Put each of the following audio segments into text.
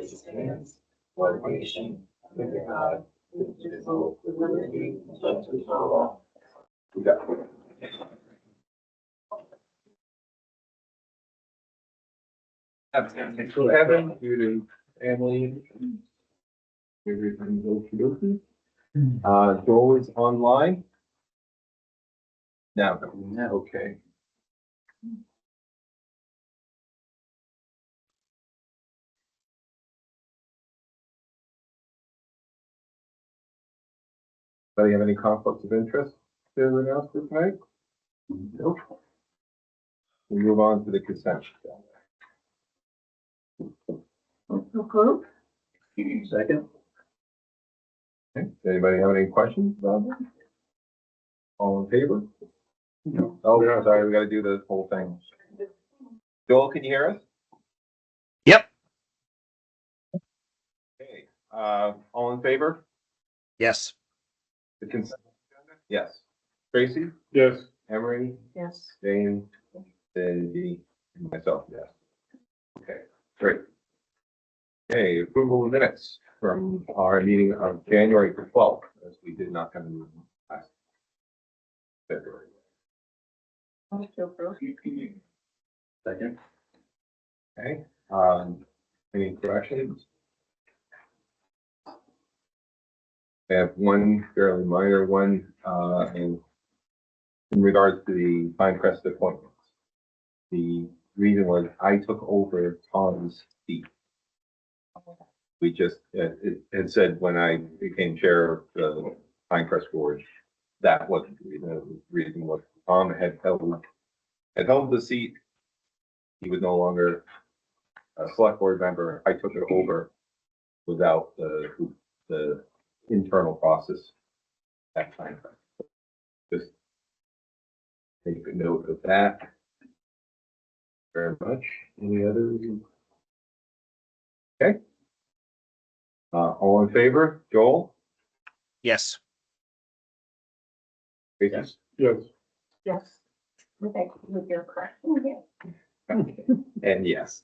Please hands, one nation, under God, indivisible, with liberty and justice for all. We got it. So Evan, due to family, everything's okey-dokey. Joel is online. Now, okay. Do you have any conflicts of interest to announce for tonight? Nope. We move on to the consent. Approve. Second. Okay. Anybody have any questions about it? All in favor? No. Oh, yeah, sorry, we gotta do the whole thing. Joel, can you hear us? Yep. Okay, all in favor? Yes. The consent agenda? Yes. Tracy? Yes. Emery? Yes. Jane? Cindy? And myself, yes. Okay, great. Okay, approval of minutes from our meeting of January 12th, as we did not have a meeting last February. Second. Okay, any corrections? I have one fairly minor one, in regards to the Pinecrest appointments. The reason was I took over Tom's seat. We just, it had said when I became chair of the Pinecrest board, that wasn't the reason. The reason was Tom had held the seat. He was no longer a select board member. I took it over without the internal process at Pinecrest. Just take a note of that. Very much. Any others? Okay. All in favor? Joel? Yes. Yes. Yes. Yes. With your correction, yes. And yes.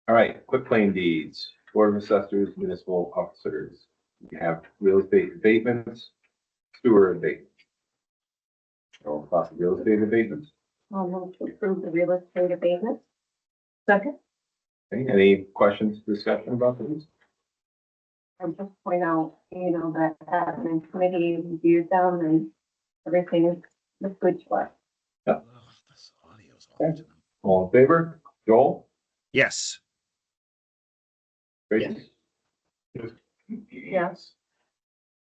All right, quick claim deeds, Board of Assessors, municipal officers. We have real estate abatements, sewer abatements. All class of real estate abatements. I'll move to approve the real estate abatement. Second. Okay, any questions, discussion about these? I'll just point out, that admin committee reviewed them and everything is good to us. This audio's Okay. All in favor? Joel? Yes. Tracy? Yes.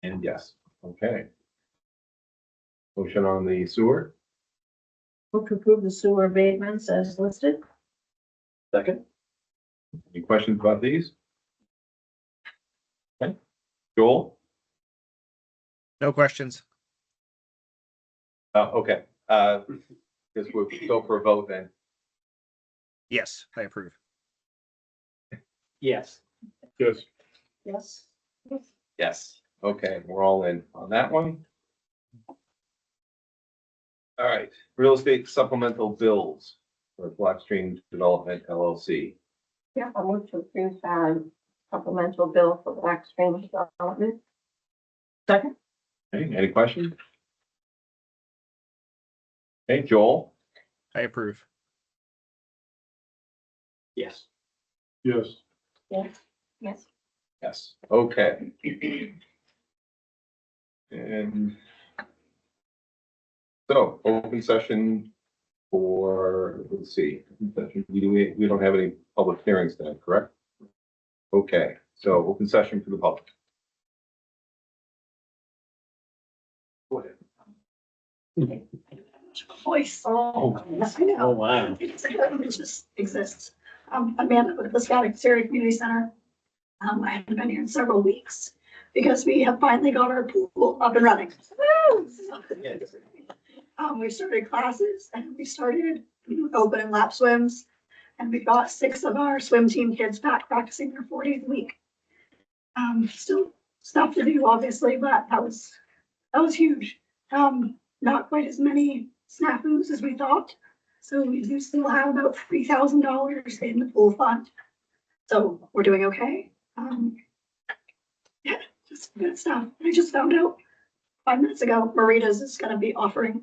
And yes, okay. Motion on the sewer? Move to approve the sewer abatements as listed. Second. Any questions about these? Okay. Joel? No questions. Okay, guess we'll go for a vote then. Yes, I approve. Yes. Yes. Yes. Yes. Okay, we're all in on that one. All right, real estate supplemental bills for Blackstream Development LLC. Yeah, I'll move to approve supplemental bill for Blackstream Development. Second. Okay, any questions? Okay, Joel? I approve. Yes. Yes. Yes. Yes. Yes. Okay. And so, open session for, let's see, we don't have any public hearings tonight, correct? Okay, so open session for the public. Go ahead. Voice. Oh. I know. Oh, wow. It just exists. I'm Amanda with the Scouting Area Community Center. I haven't been here in several weeks because we have finally got our pool up and running. We started classes and we started open and lap swims, and we got 6 of our swim team kids back practicing their 4 days a week. Still stuff to do, obviously, but that was huge. Not quite as many snafus as we thought. So we do still have about $3,000 in the pool fund. So we're doing okay. Yeah, just good stuff. I just found out 5 minutes ago, Marita's is gonna be offering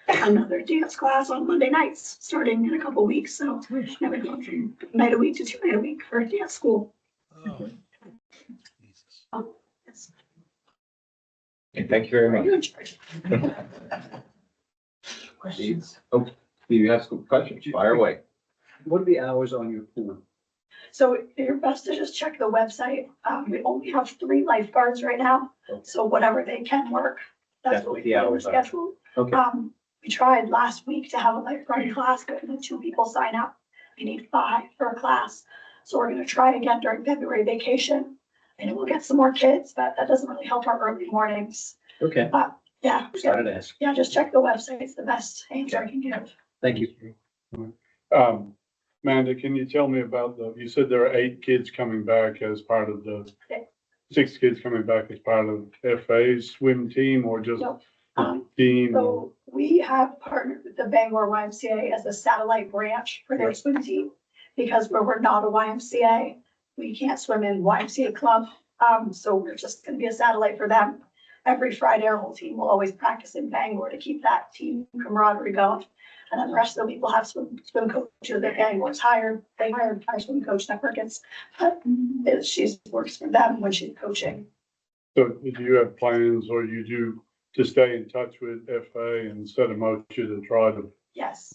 another dance class on Monday nights, starting in a couple weeks. So now we're going from night a week to 2 night a week for dance school. Oh, yes. Okay, thank you very much. You're in charge. Questions? Oh, do you have some questions? Fire away. What are the hours on your pool? So you're best to just check the website. We only have 3 lifeguards right now, so whatever they can work, that's what we the hours are. schedule. Okay. We tried last week to have a lifeguard class, but we had 2 people sign up. We need 5 for a class. So we're gonna try again during February vacation. And we'll get some more kids, but that doesn't really help our early mornings. Okay. Yeah, Just thought I'd ask. yeah, just check the website. It's the best answer I can give. Thank you. Amanda, can you tell me about you said there are 8 kids coming back as part of the, 6 kids coming back as part of FA's swim team or just No, the team? So we have partnered with the Bangor YMCA as a satellite branch for their swim team. Because we're not a YMCA, we can't swim in YMCA club. So we're just gonna be a satellite for them. Every Friday, our whole team will always practice in Bangor to keep that team camaraderie going. And then the rest of the week we'll have swim coaches that Bangor's hired. They hired our swim coach, Steph Perkins. But she works for them when she's coaching. So do you have plans or you do to stay in touch with FA and set a motion to try to? Yes,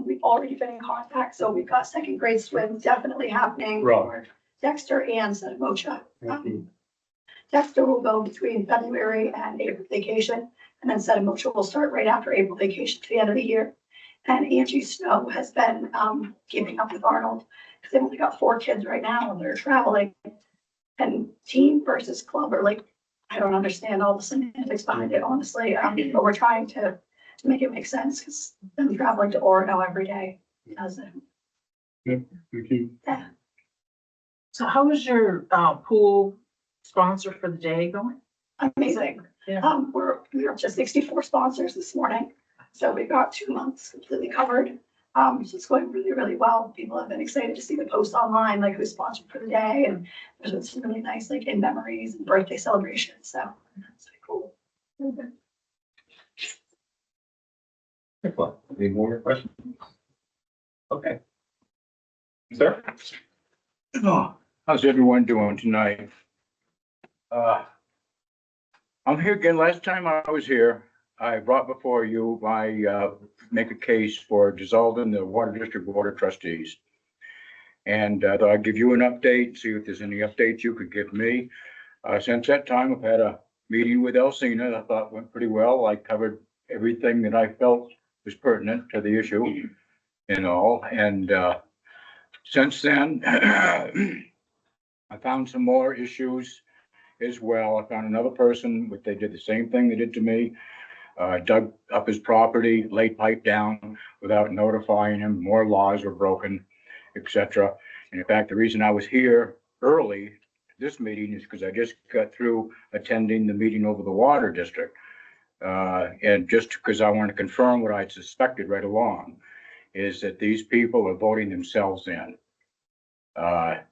we've already been in contact, so we've got 2nd grade swim definitely happening Right. for Dexter and Setamocha. Dexter will go between February and April vacation, and then Setamocha will start right after April vacation to the end of the year. And Angie Snow has been, keeping up with Arnold, because they've only got 4 kids right now and they're traveling. And team versus club are like, I don't understand all the semantics behind it, honestly, but we're trying to make it make sense, because them traveling to Orono every day doesn't. Thank you. So how is your pool sponsor for the day going? Amazing. Yeah. We're up to 64 sponsors this morning, so we've got 2 months completely covered. So it's going really, really well. People have been excited to see the posts online, like who's sponsored for the day, and there's been some really nice, like, in memories and birthday celebrations, so it's pretty cool. Well, any more questions? Okay. Sir? Oh, how's everyone doing tonight? I'm here again. Last time I was here, I brought before you make a case for dissolving the Water District Board of Trustees. And I thought I'd give you an update, see if there's any updates you could give me. Since that time, I've had a meeting with Alcina that I thought went pretty well. I covered everything that I felt was pertinent to the issue and all. And since then, I found some more issues as well. I found another person, but they did the same thing they did to me. Dug up his property, laid pipe down without notifying him. More laws were broken, etc. And in fact, the reason I was here early this meeting is because I just got through attending the meeting over the water district. And just because I want to confirm what I suspected right along is that these people are voting themselves in.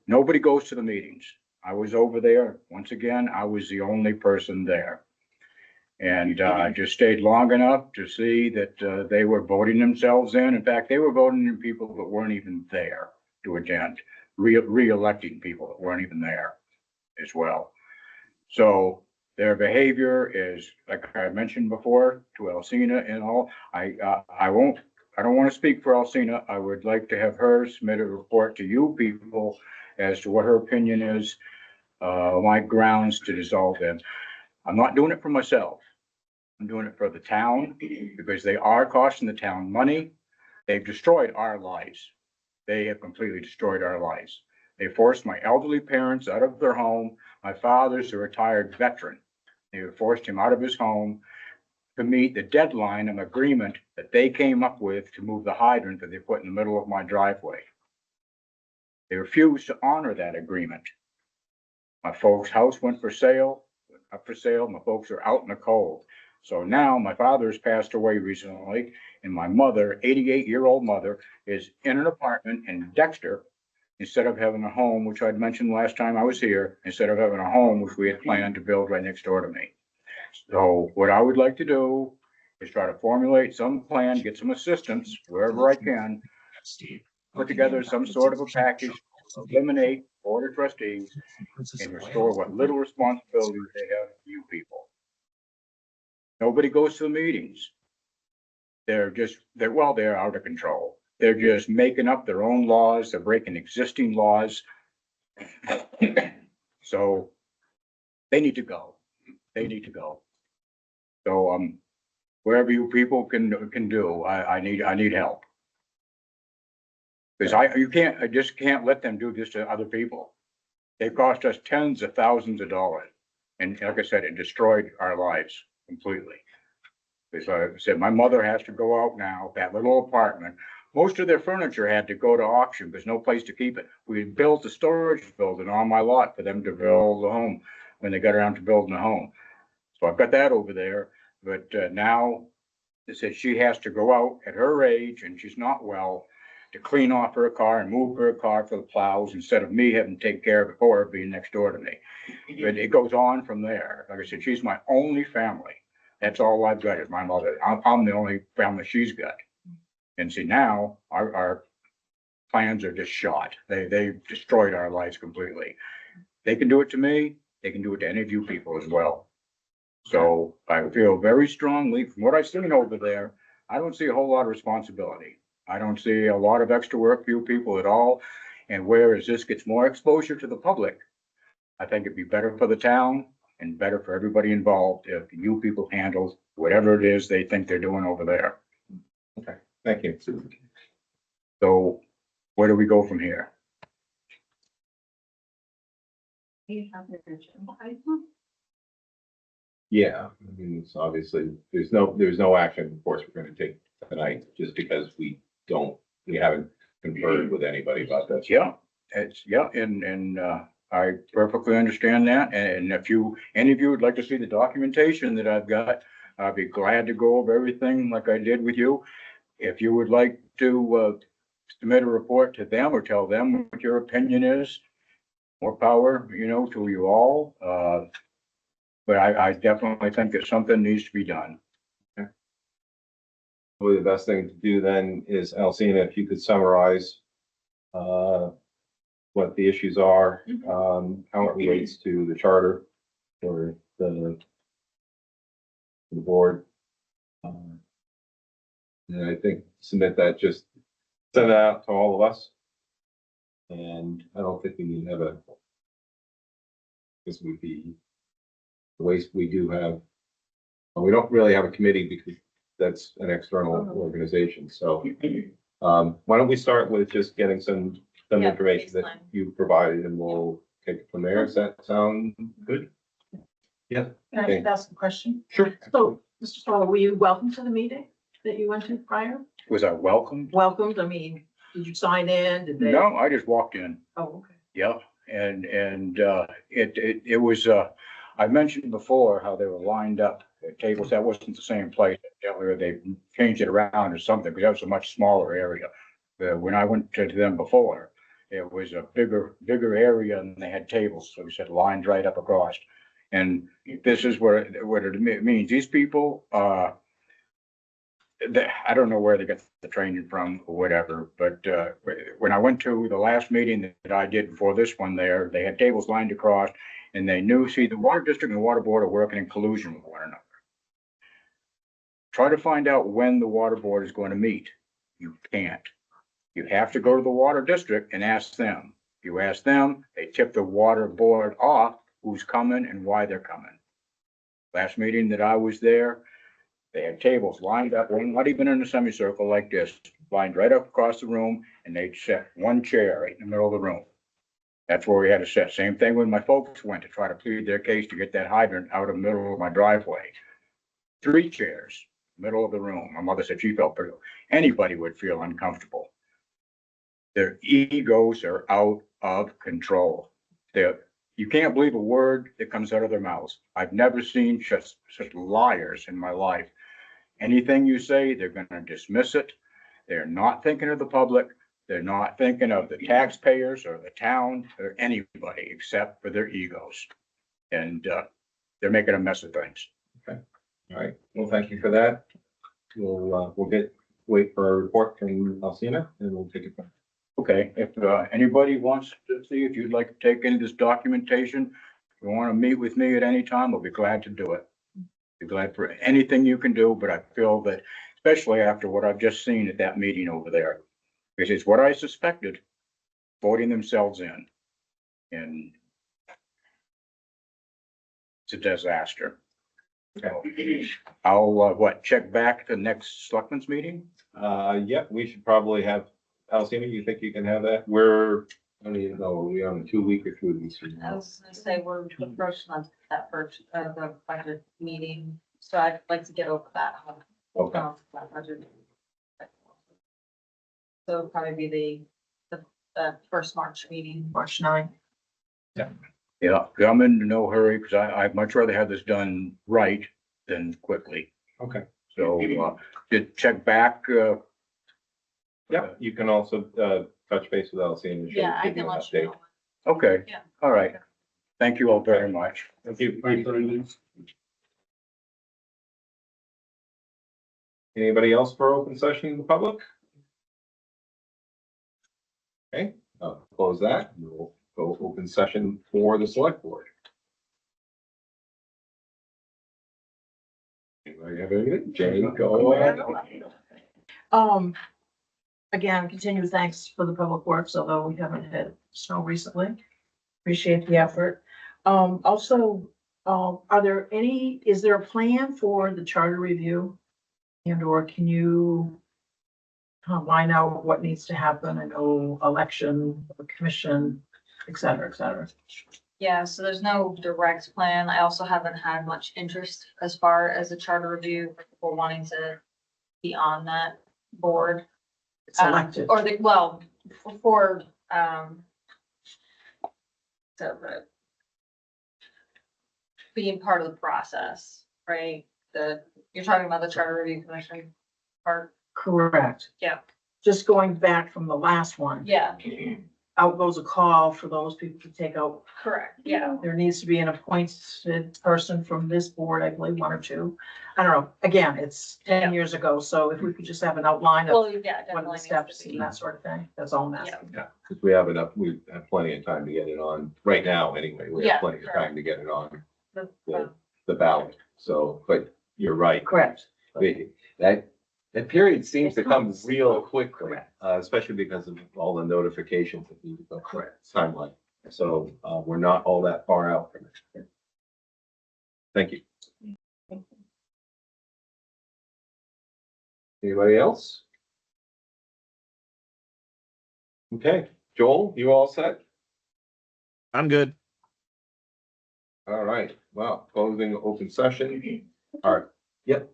Nobody goes to the meetings. I was over there. Once again, I was the only person there. And I just stayed long enough to see that they were voting themselves in. In fact, they were voting in people that weren't even there to attend, re-electing people that weren't even there as well. So their behavior is, like I mentioned before, to Alcina and all. I don't want to speak for Alcina. I would like to have her submit a report to you people as to what her opinion is, my grounds to dissolve them. I'm not doing it for myself. I'm doing it for the town because they are costing the town money. They've destroyed our lives. They have completely destroyed our lives. They forced my elderly parents out of their home. My father's a retired veteran. They forced him out of his home to meet the deadline of agreement that they came up with to move the hydrant that they put in the middle of my driveway. They refused to honor that agreement. My folks' house went for sale, up for sale. My folks are out in the cold. So now my father has passed away recently, and my mother, 88-year-old mother, is in an apartment in Dexter instead of having a home, which I'd mentioned last time I was here, instead of having a home, which we had planned to build right next door to me. So what I would like to do is try to formulate some plan, get some assistance wherever I can, put together some sort of a package, eliminate board of trustees, and restore what little responsibilities they have to you people. Nobody goes to the meetings. They're out of control. They're just making up their own laws. They're breaking existing laws. So they need to go. They need to go. So, wherever you people can do, I need help. Because I just can't let them do this to other people. They cost us tens of thousands of dollars. And like I said, it destroyed our lives completely. As I said, my mother has to go out now, that little apartment. Most of their furniture had to go to auction. There's no place to keep it. We built a storage building on my lot for them to build a home when they got around to building a home. So I've got that over there, but now they said she has to go out at her age, and she's not well, to clean off her car and move her car for the plows instead of me having to take care of it for her being next door to me. But it goes on from there. Like I said, she's my only family. That's all I've got is my mother. I'm the only family she's got. And see, now our plans are just shot. They destroyed our lives completely. They can do it to me. They can do it to any of you people as well. So I feel very strongly from what I've seen over there, I don't see a whole lot of responsibility. I don't see a lot of extra work for you people at all. And whereas this gets more exposure to the public, I think it'd be better for the town and better for everybody involved if you people handle whatever it is they think they're doing over there. Okay, thank you. So where do we go from here? You have your agenda item. Yeah, I mean, it's obviously, there's no action, of course, we're gonna take tonight, just because we haven't conferred with anybody about this. Yeah, and I perfectly understand that. And if any of you would like to see the documentation that I've got, I'd be glad to go over everything like I did with you. If you would like to submit a report to them or tell them what your opinion is, more power, to you all. But I definitely think that something needs to be done. Probably the best thing to do then is, Alcina, if you could summarize what the issues are, how it relates to the charter for the board. And I think submit that, just send it out to all of us. And I don't think we need to have this would be the waste we do have. We don't really have a committee because that's an external organization. So why don't we start with just getting some Yeah, information that baseline. you provided, and we'll take it from there. Does that sound good? Yeah. Can I just ask a question? Sure. So, Mr. Stoller, were you welcome to the meeting that you went to prior? Was I welcomed? Welcomed, I mean, did you sign in? Did they? No, I just walked in. Oh, okay. Yeah, and it was, I mentioned before how they were lined up at tables. That wasn't the same place. They changed it around or something, because that was a much smaller area. When I went to them before, it was a bigger area, and they had tables, so we said lined right up across. And this is what it means. These people, I don't know where they got the training from or whatever, but when I went to the last meeting that I did before this one there, they had tables lined across, and they knew, see, the water district and the water board are working in collusion with one another. Try to find out when the water board is going to meet. You can't. You have to go to the water district and ask them. You ask them, they tip the water board off who's coming and why they're coming. Last meeting that I was there, they had tables lined up, not even in a semicircle like this, lined right up across the room, and they'd set one chair right in the middle of the room. That's where we had to sit. Same thing when my folks went to try to plead their case to get that hydrant out of the middle of my driveway. 3 chairs, middle of the room. My mother said she felt anybody would feel uncomfortable. Their egos are out of control. you can't believe a word that comes out of their mouths. I've never seen such liars in my life. Anything you say, they're gonna dismiss it. They're not thinking of the public. They're not thinking of the taxpayers or the town or anybody except for their egos. And, they're making a mess of things. All right, well, thank you for that. We'll wait for a report from Alcina and we'll take it from. Okay, if anybody wants to see, if you'd like to take in this documentation, if you want to meet with me at any time, I'll be glad to do it. Be glad for anything you can do, but I feel that, especially after what I've just seen at that meeting over there, which is what I suspected, voting themselves in. And it's a disaster. Okay. I'll check back to the next selectmen's meeting? Yeah, we should probably have, Alcina, you think you can have that? I don't even know, are we on a 2-week or 3 weeks? I was gonna say, we're the first month, the budget meeting, so I'd like to get over that. Okay. That budget. So it'll probably be the first March meeting. March 9th. Yeah, I'm in no hurry because I'd much rather have this done right than quickly. Okay. So, did check back, Yeah, you can also, touch base with Alcina. She'll Yeah, I give you can an let you update. know. okay. Yeah. All right. Thank you all very much. Thank you. Thanks, Randy. Anybody else for open session in the public? Okay, close that. We'll go open session for the select board. Anybody have anything? Jane, go ahead. Again, continued thanks for the public works, although we haven't had snow recently. Appreciate the effort. Also, is there a plan for the charter review? And or can you line out what needs to happen? I know election, commission, et cetera, et cetera. Yeah, so there's no direct plan. I also haven't had much interest as far as the charter review, for people wanting to be on that board. It's elected. Or for, so the being part of the process, right? You're talking about the charter review commission part? Correct. Yeah. Just going back from the last one, Yeah, out goes a call for those people to take out. correct, yeah. There needs to be an appointed person from this board, I believe, 1 or 2. I don't know. Again, it's 10 years ago, so if we could just have an outline of Well, yeah, what definitely are the needs to steps be. and that sort of thing. That's all I'm asking. Yeah, because we have plenty of time to get it on, right now, anyway, we Yeah, have plenty of sure. time to get it on The- the ballot. So, but you're right. Correct. That period seems to It come comes. real quickly, Correct. Especially because of all the notifications that need to go. Correct. Timeline. So, we're not all that far out from it. Thank you. Anybody else? Okay, Joel, you all set? I'm good. All right, well, closing open session. All right, yep.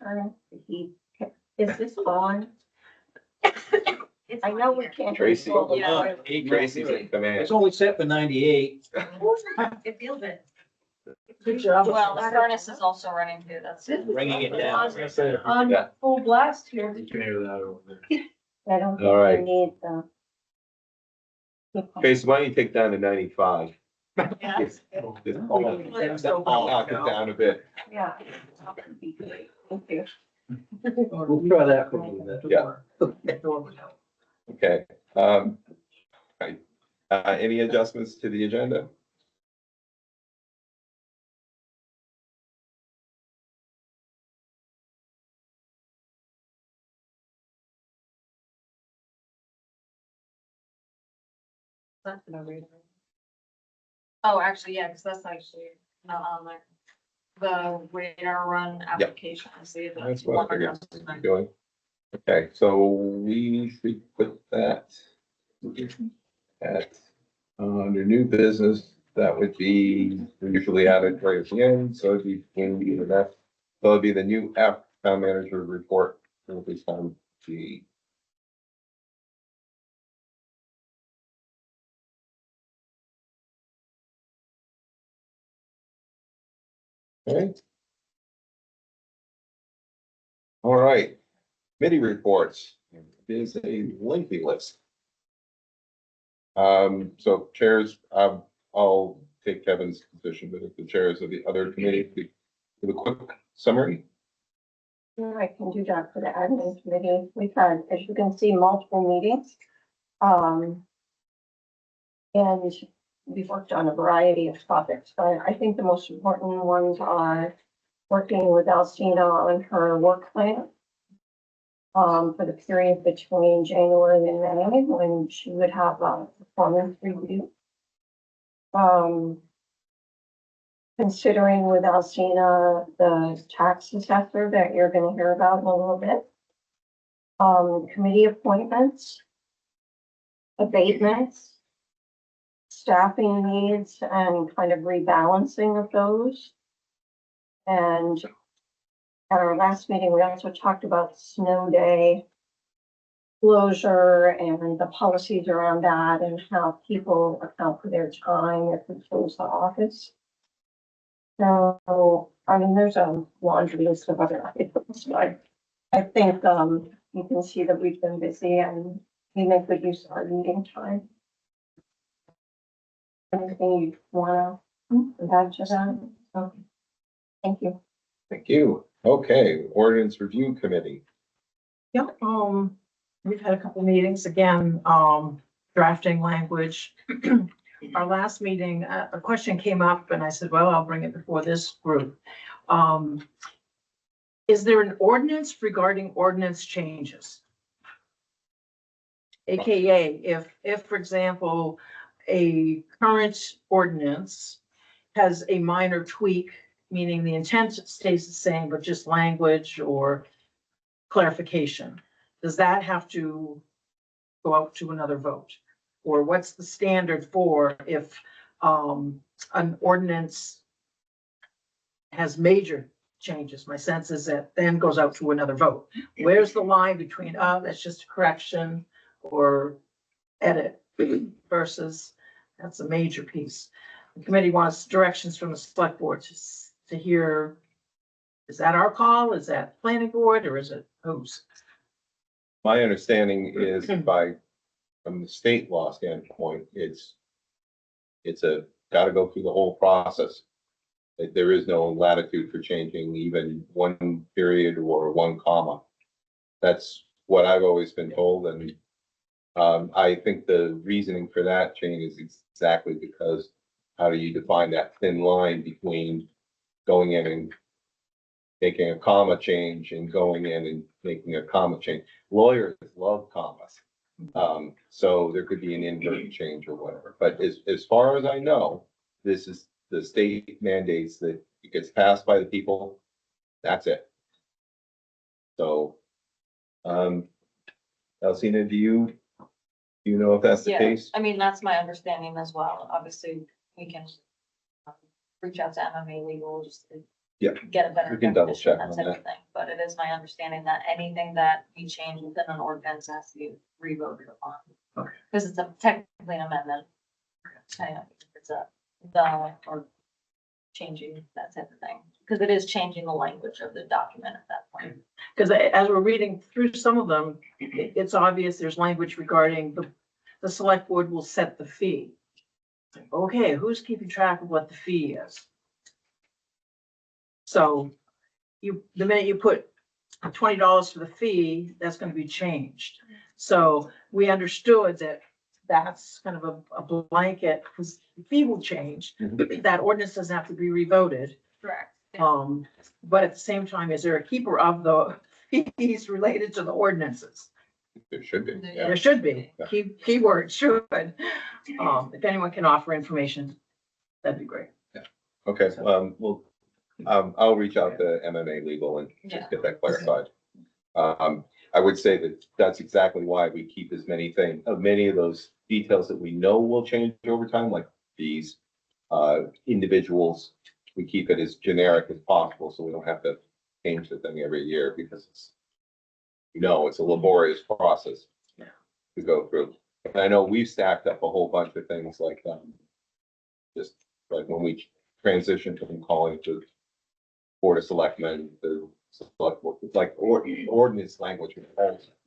Turn the heat. Is this on? I know we can't. Tracy. control the Yeah. weather. Tracy's in command. It's only set for 98. It feels it. Good job. Well, the furnace is also running too, that's it. Bringing it down. On Yeah. full blast here. You can hear that over there. I don't think All right. we need the. Tracy, why don't you take down to 95? Yeah. Just knock it down a bit. Yeah. Thank you. We'll try that for a little bit. Yeah. Okay, right. Any adjustments to the agenda? That's no reason. Oh, actually, yeah, because that's actually not on there. The radar run application, I see that. That's what I figured you'd be doing. Okay, so we should put that at, under new business, that would be usually added right at the end, so it'd be, so it'd be the new town manager report. It'll be some, the Okay. All right, committee reports. It is a lengthy list. So chairs, I'll take Kevin's position, but if the chairs of the other committee, give a quick summary. Yeah, I can do that for the admin committee. We've had, as you can see, multiple meetings. And we've worked on a variety of topics, but I think the most important ones are working with Alcina on her work plan. For the period between January and May, when she would have a performance review. Considering with Alcina, the tax assessor that you're gonna hear about in a little bit. Committee appointments. Abatements. Staffing needs and kind of rebalancing of those. And at our last meeting, we also talked about snow day closure and the policies around that and how people account for their time if they close the office. So, I mean, there's a laundry list of other items, but I think, you can see that we've been busy and we make good use of our meeting time. Anything you wanna add to that? Okay. Thank you. Thank you. Okay, ordinance review committee. Yeah, we've had a couple meetings, again, drafting language. Our last meeting, a question came up and I said, well, I'll bring it before this group. Is there an ordinance regarding ordinance changes? AKA, if, for example, a current ordinance has a minor tweak, meaning the intent stays the same, but just language or clarification, does that have to go out to another vote? Or what's the standard for if an ordinance has major changes? My sense is that then goes out to another vote. Where's the line between, that's just a correction or edit versus that's a major piece? The committee wants directions from the select board to hear, is that our call? Is that planning board or is it whose? My understanding is from the state law standpoint, it's gotta go through the whole process. There is no latitude for changing even one period or one comma. That's what I've always been told, and I think the reasoning for that change is exactly because how do you define that thin line between going in and making a comma change and going in and making a comma change? Lawyers love commas. So there could be an inverted change or whatever, but as far as I know, this is the state mandates that it gets passed by the people. That's it. So, Alcina, do you know if that's the Yeah, case? I mean, that's my understanding as well. Obviously, we can reach out to MMA legal just to Yeah, get a better we can double definition, check that on type that. of thing. But it is my understanding that anything that we change within an ordinance has to be re-voted upon. Okay. Because it's technically an amendment. It's a, or changing that type of thing, because it is changing the language of the document at that point. Because as we're reading through some of them, it's obvious there's language regarding the select board will set the fee. Okay, who's keeping track of what the fee is? So the minute you put $20 for the fee, that's going to be changed. So we understood that that's kind of a blanket, because the fee will change. That ordinance doesn't have to be revoted. Correct. But at the same time, is there a keeper of the fees related to the ordinances? There should be. Yeah. There should be. Yeah. Keyword should. If anyone can offer information, that'd be great. Okay, I'll reach out to MMA legal and just get that clarified. I would say that that's exactly why we keep as many of those details that we know will change over time, like these individuals. We keep it as generic as possible, so we don't have to change the thing every year, because it's a laborious process to go through. And I know we've stacked up a whole bunch of things like just like when we transitioned from calling to Board of Selectmen, the select, like ordinance language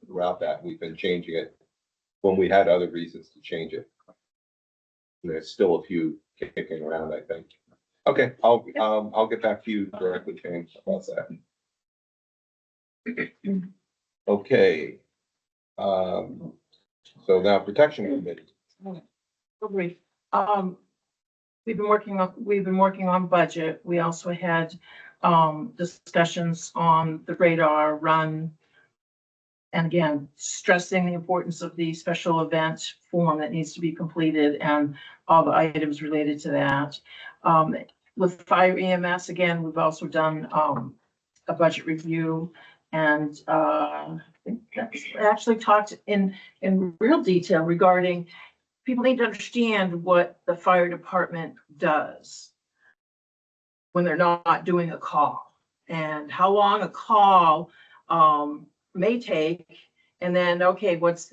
throughout that. We've been changing it when we had other reasons to change it. There's still a few kicking around, I think. Okay, I'll get back to you directly, James, about that. Okay. So now Protection Committee. Real brief. We've been working on budget. We also had, discussions on the radar run. And again, stressing the importance of the special event form that needs to be completed and all the items related to that. With fire EMS, again, we've also done, a budget review and, I think that's actually talked in real detail regarding people need to understand what the fire department does when they're not doing a call and how long a call may take. And then, okay, what's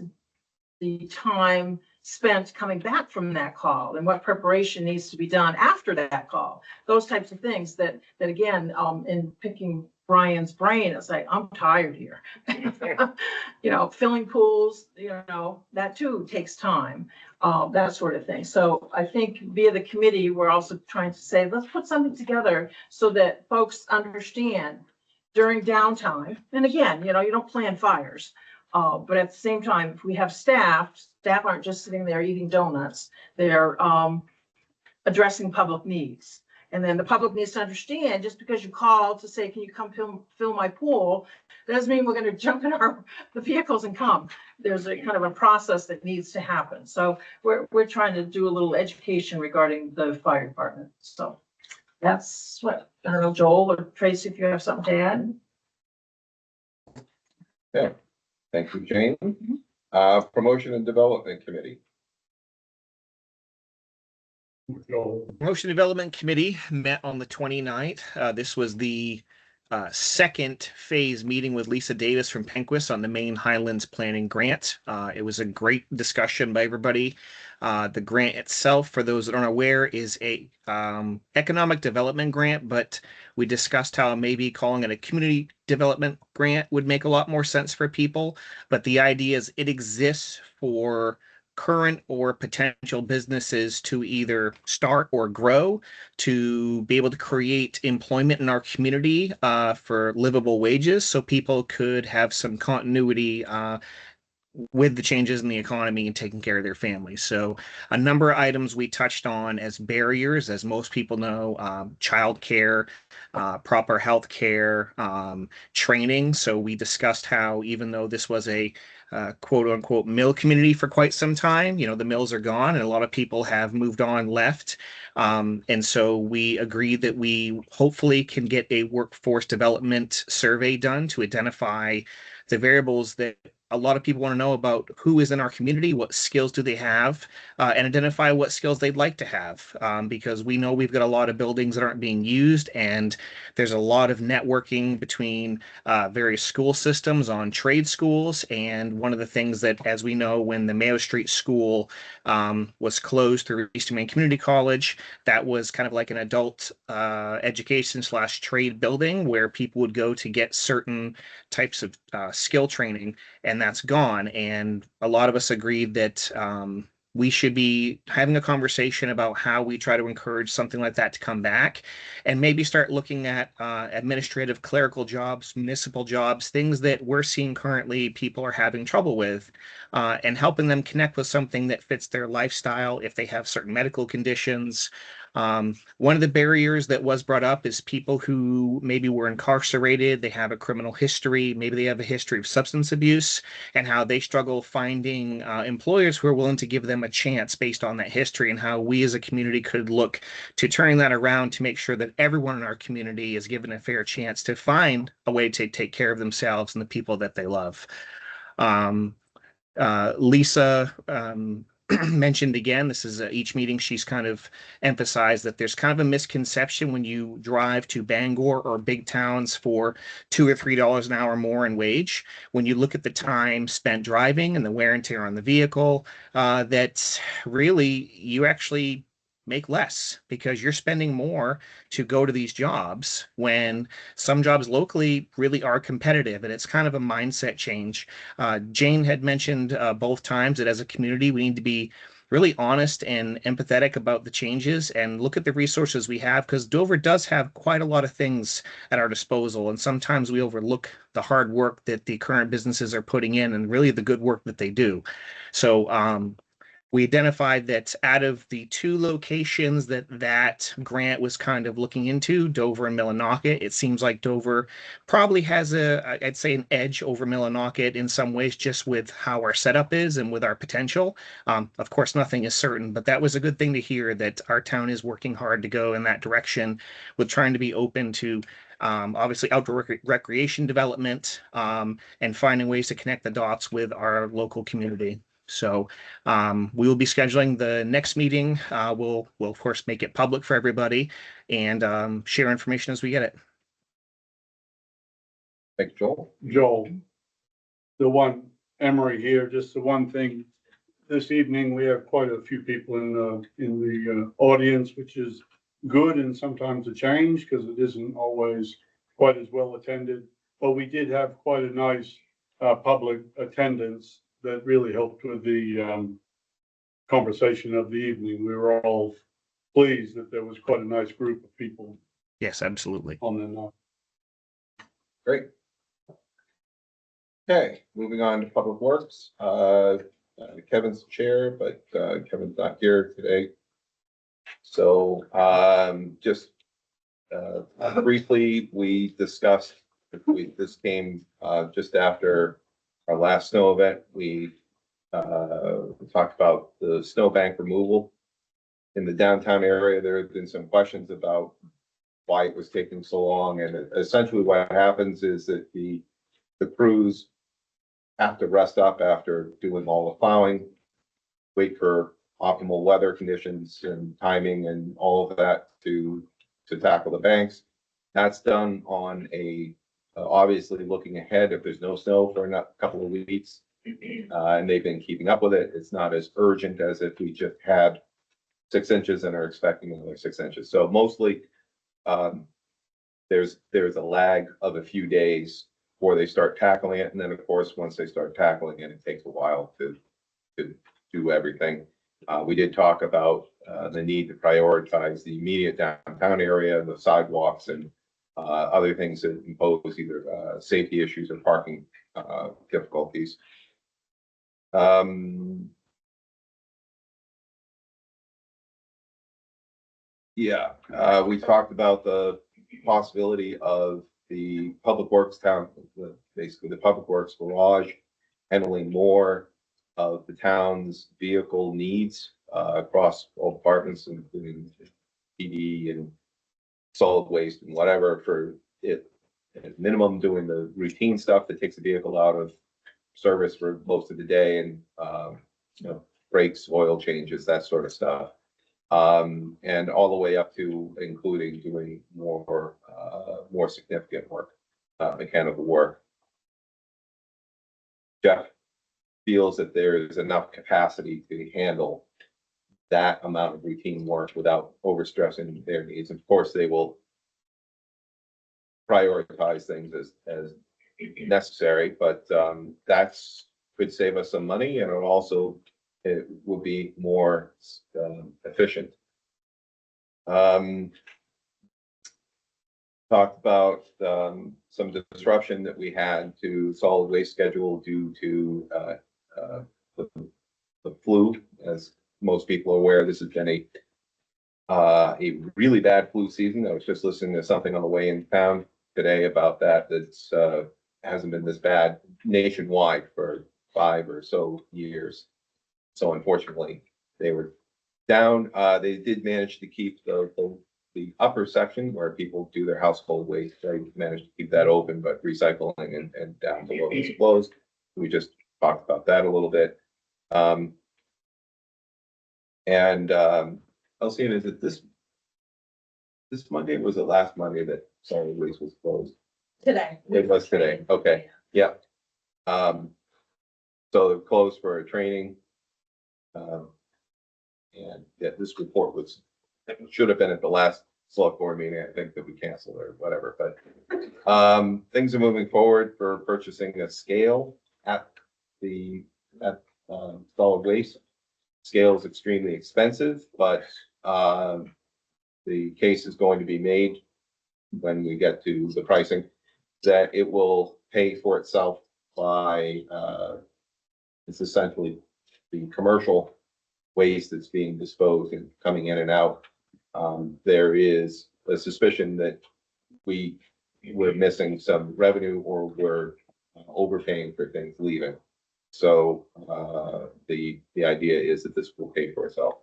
the time spent coming back from that call and what preparation needs to be done after that call? Those types of things that again, in picking Brian's brain, it's like, I'm tired here. Filling pools, that too takes time, that sort of thing. So I think via the committee, we're also trying to say, let's put something together so that folks understand during downtime. And again, you don't plan fires, but at the same time, if we have staff aren't just sitting there eating donuts, they're addressing public needs. And then the public needs to understand, just because you call to say, can you come fill my pool, doesn't mean we're going to jump in the vehicles and come. There's a kind of a process that needs to happen. So we're trying to do a little education regarding the fire department. So that's what, I don't know, Joel or Tracy, if you have something to add. Yeah, thank you, Jane. Promotion and Development Committee. Promotion Development Committee met on the 29th. This was the second phase meeting with Lisa Davis from Penquist on the Maine Highlands Planning Grant. It was a great discussion by everybody. The grant itself, for those that aren't aware, is a economic development grant, but we discussed how maybe calling it a community development grant would make a lot more sense for people. But the idea is it exists for current or potential businesses to either start or grow, to be able to create employment in our community for livable wages, so people could have some continuity with the changes in the economy and taking care of their families. So a number of items we touched on as barriers, as most people know, childcare, proper health care, training. So we discussed how even though this was a quote unquote mill community for quite some time, the mills are gone and a lot of people have moved on, left. And so we agreed that we hopefully can get a workforce development survey done to identify the variables that a lot of people want to know about who is in our community, what skills do they have, and identify what skills they'd like to have. Because we know we've got a lot of buildings that aren't being used, and there's a lot of networking between various school systems on trade schools. And one of the things that, as we know, when the Mayo Street School was closed through Eastern Maine Community College, that was kind of like an adult education / trade building where people would go to get certain types of skill training, and that's gone. And a lot of us agreed that we should be having a conversation about how we try to encourage something like that to come back, and maybe start looking at administrative clerical jobs, municipal jobs, things that we're seeing currently people are having trouble with, and helping them connect with something that fits their lifestyle if they have certain medical conditions. One of the barriers that was brought up is people who maybe were incarcerated, they have a criminal history, maybe they have a history of substance abuse, and how they struggle finding employers who are willing to give them a chance based on that history, and how we as a community could look to turning that around to make sure that everyone in our community is given a fair chance to find a way to take care of themselves and the people that they love. Lisa mentioned again, this is each meeting she's kind of emphasized that there's kind of a misconception when you drive to Bangor or big towns for $2 or $3 an hour more in wage. When you look at the time spent driving and the wear and tear on the vehicle, that really you actually make less because you're spending more to go to these jobs when some jobs locally really are competitive, and it's kind of a mindset change. Jane had mentioned both times that as a community, we need to be really honest and empathetic about the changes and look at the resources we have, because Dover does have quite a lot of things at our disposal. And sometimes we overlook the hard work that the current businesses are putting in and really the good work that they do. So we identified that out of the two locations that grant was kind of looking into, Dover and Millinocket, it seems like Dover probably has I'd say an edge over Millinocket in some ways, just with how our setup is and with our potential. Of course, nothing is certain, but that was a good thing to hear that our town is working hard to go in that direction with trying to be open to obviously outdoor recreation development and finding ways to connect the dots with our local community. So we will be scheduling the next meeting. We'll of course make it public for everybody and share information as we get it. Thanks, Joel. Joel, Emery here, just the one thing. This evening, we have quite a few people in the audience, which is good and sometimes a change because it isn't always quite as well attended. But we did have quite a nice public attendance that really helped with the conversation of the evening. We were all pleased that there was quite a nice group of people Yes, absolutely. on the night. Great. Okay, moving on to Public Works. Kevin's the chair, but Kevin's not here today. So just briefly, we discussed, this came just after our last snow event. We talked about the snowbank removal in the downtown area. There have been some questions about why it was taking so long, and essentially what happens is that the crews have to rest up after doing all the plowing, wait for optimal weather conditions and timing and all of that to tackle the banks. That's done on a obviously looking ahead if there's no snow for a couple of weeks, and they've been keeping up with it. It's not as urgent as if we just had 6 inches and are expecting another 6 inches. So mostly there's a lag of a few days before they start tackling it, and then of course once they start tackling it, it takes a while to do everything. We did talk about the need to prioritize the immediate downtown area, the sidewalks, and other things that impose either safety issues or parking difficulties. We talked about the possibility of the Public Works basically the Public Works garage handling more of the town's vehicle needs across all departments, including PD and solid waste and whatever, for it at minimum doing the routine stuff that takes the vehicle out of service for most of the day, and brakes, oil changes, that sort of stuff. And all the way up to including doing more significant work, mechanical work. Jeff feels that there is enough capacity to handle that amount of routine work without overstressing their needs. Of course, they will prioritize things as necessary, but that's could save us some money, and it will be more efficient. Talked about some disruption that we had to solid waste schedule due to the flu. As most people are aware, this has been a really bad flu season. I was just listening to something on the way in town today about that. That's hasn't been this bad nationwide for 5 or so years. So unfortunately, they were down. They did manage to keep the upper section where people do their household waste. They managed to keep that open, but recycling and down below is closed. We just talked about that a little bit. Elsie, is it this Monday? Was it last Monday that solid waste was closed? Today. It was today. Okay. Yeah. So they're closed for a training. And yeah, this report was it should have been at the last select board meeting, I think that we canceled or whatever, but things are moving forward for purchasing a scale at solid waste. Scale is extremely expensive, but the case is going to be made when we get to the pricing, that it will pay for itself by, it's essentially the commercial waste that's being disposed and coming in and out. There is a suspicion that we're missing some revenue or we're overpaying for things leaving. So, the idea is that this will pay for itself.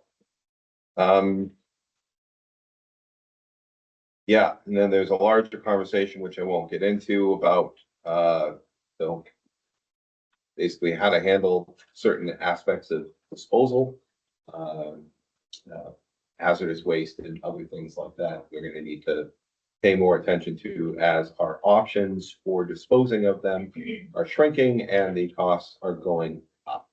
Yeah, and then there's a larger conversation, which I won't get into, about, so basically how to handle certain aspects of disposal, hazardous waste and other things like that. We're gonna need to pay more attention to as our options for disposing of them are shrinking and the costs are going up.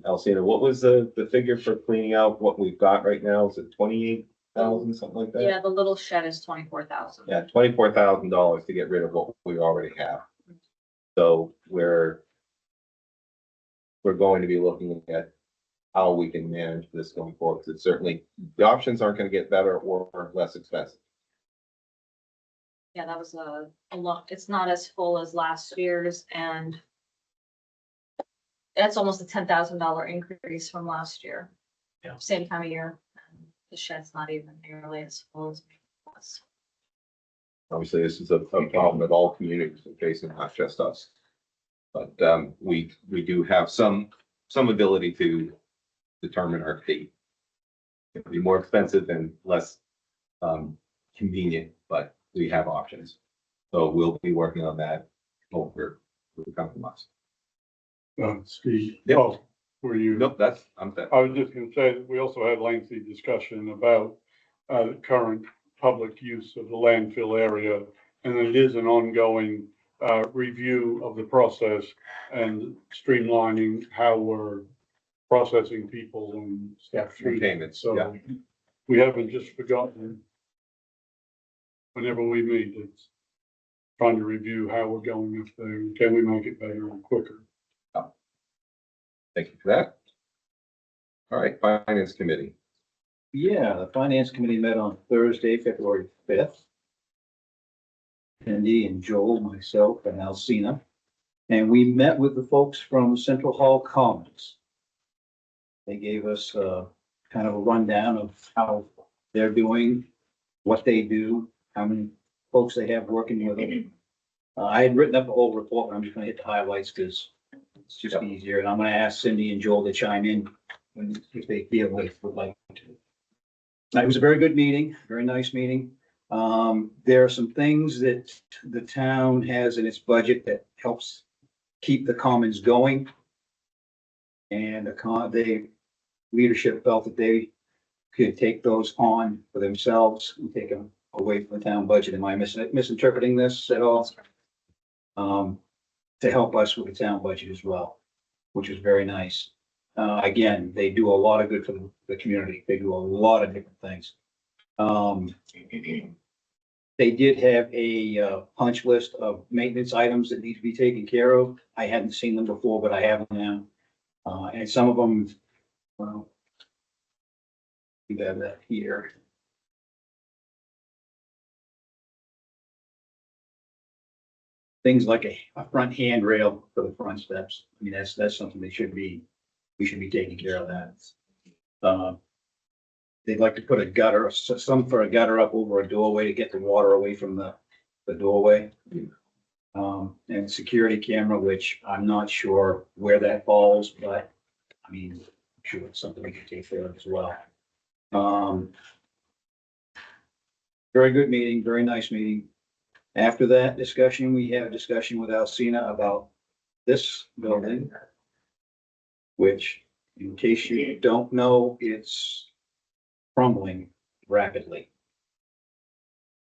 Alcina, what was the figure for cleaning out what we've got right now? Is it 28,000, something like that? Yeah, the little shed is 24,000. Yeah, $24,000 to get rid of what we already have. So we're going to be looking at how we can manage this going forward. Because certainly the options aren't going to get better or less expensive. Yeah, that was a lot. It's not as full as last year's, and that's almost a $10,000 increase from last year. Yeah. Same time of year. The shed's not even nearly as full as it was. Obviously, this is a problem that all communities are facing, not just us. But we do have some ability to determine our fate. It'll be more expensive and less convenient, but we have options. So we'll be working on that over the coming months. Steve, Yep. oh, were you? Nope, I'm set. I was just gonna say that we also had lengthy discussion about the current public use of the landfill area. And it is an ongoing review of the process and streamlining how we're processing people and stuff through. Payments, So yeah. we haven't just forgotten. Whenever we meet, it's trying to review how we're going up there. Can we make it better and quicker? Thank you for that. All right, Finance Committee. Yeah, the finance committee met on Thursday, February 5th. Andy and Joel, myself and Alcina. And we met with the folks from Central Hall Commons. They gave us kind of a rundown of how they're doing, what they do, how many folks they have working with them. I had written up a whole report, but I'm just gonna hit the highlights because it's just easier. And I'm gonna ask Cindy and Joel to chime in if they feel they would like to. It was a very good meeting, very nice meeting. There are some things that the town has in its budget that helps keep the commons going. And the leadership felt that they could take those on for themselves and take them away from the town budget. Am I misinterpreting this at all? To help us with the town budget as well, which is very nice. Again, they do a lot of good for the community. They do a lot of different things. They did have a punch list of maintenance items that need to be taken care of. I hadn't seen them before, but I have them now. And some of them, well, we have that here. Things like a front handrail for the front steps. I mean, that's something we should be taking care of that. They'd like to put a gutter, some for a gutter up over a doorway to get the water away from the doorway. And security camera, which I'm not sure where that falls, but I mean, I'm sure it's something we can take care of as well. Very good meeting, very nice meeting. After that discussion, we had a discussion with Alcina about this building, which, in case you don't know, it's crumbling rapidly.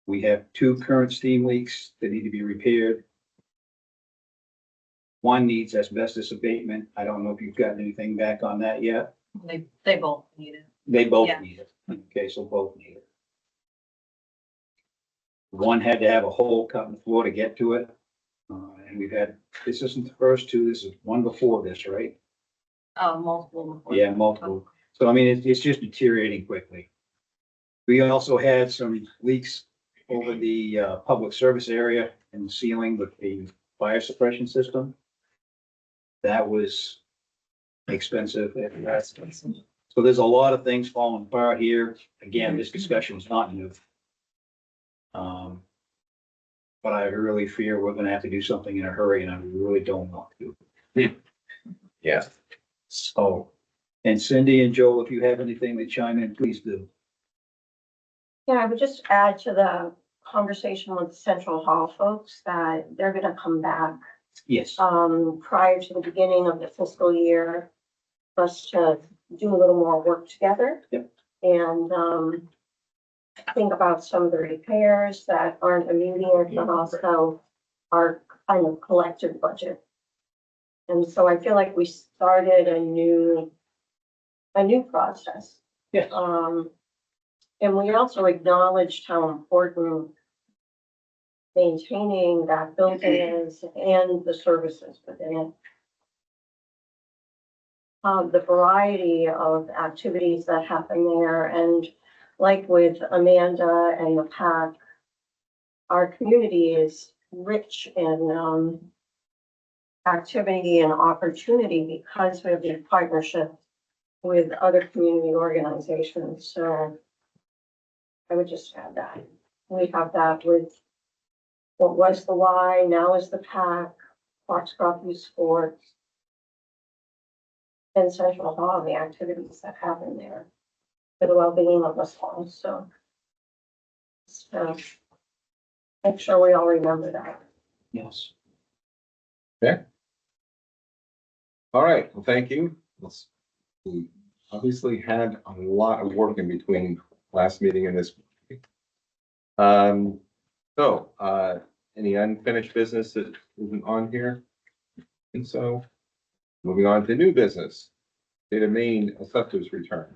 We have 2 current steam leaks that need to be repaired. One needs asbestos abatement. I don't know if you've gotten anything back on that yet. They both need it. They both Yeah. need it. Okay, so both need it. One had to have a hole cut in the floor to get to it. And we've had, this isn't the first two, this is one before this, right? Multiple before. Yeah, multiple. So I mean, it's just deteriorating quickly. We also had some leaks over the public service area and the ceiling with the fire suppression system. That was expensive. So there's a lot of things falling apart here. Again, this discussion is not new. But I really fear we're gonna have to do something in a hurry, and I really don't want to. Yeah. So, and Cindy and Joel, if you have anything to chime in, please do. Yeah, I would just add to the conversation with the Central Hall folks that they're gonna come back, Yes. prior to the beginning of the fiscal year, for us to do a little more work together. Yep. And, think about some of the repairs that aren't immediate, but also our kind of collective budget. And so I feel like we started a new process. Yes. And we also acknowledged how important maintaining that building is and the services within it. The variety of activities that happen there, and like with Amanda and the PAC, our community is rich in activity and opportunity because we have the partnership with other community organizations. So I would just add that. We have that with what was the Y, now is the PAC, Foxcroft Youth Sports, and Central Hall, the activities that happen there for the well-being of us all. So make sure we all remember that. Yes. All right, well, thank you. We obviously had a lot of work in between last meeting and this. Any unfinished business that isn't on here? And so, moving on to new business, State of Maine assessors return.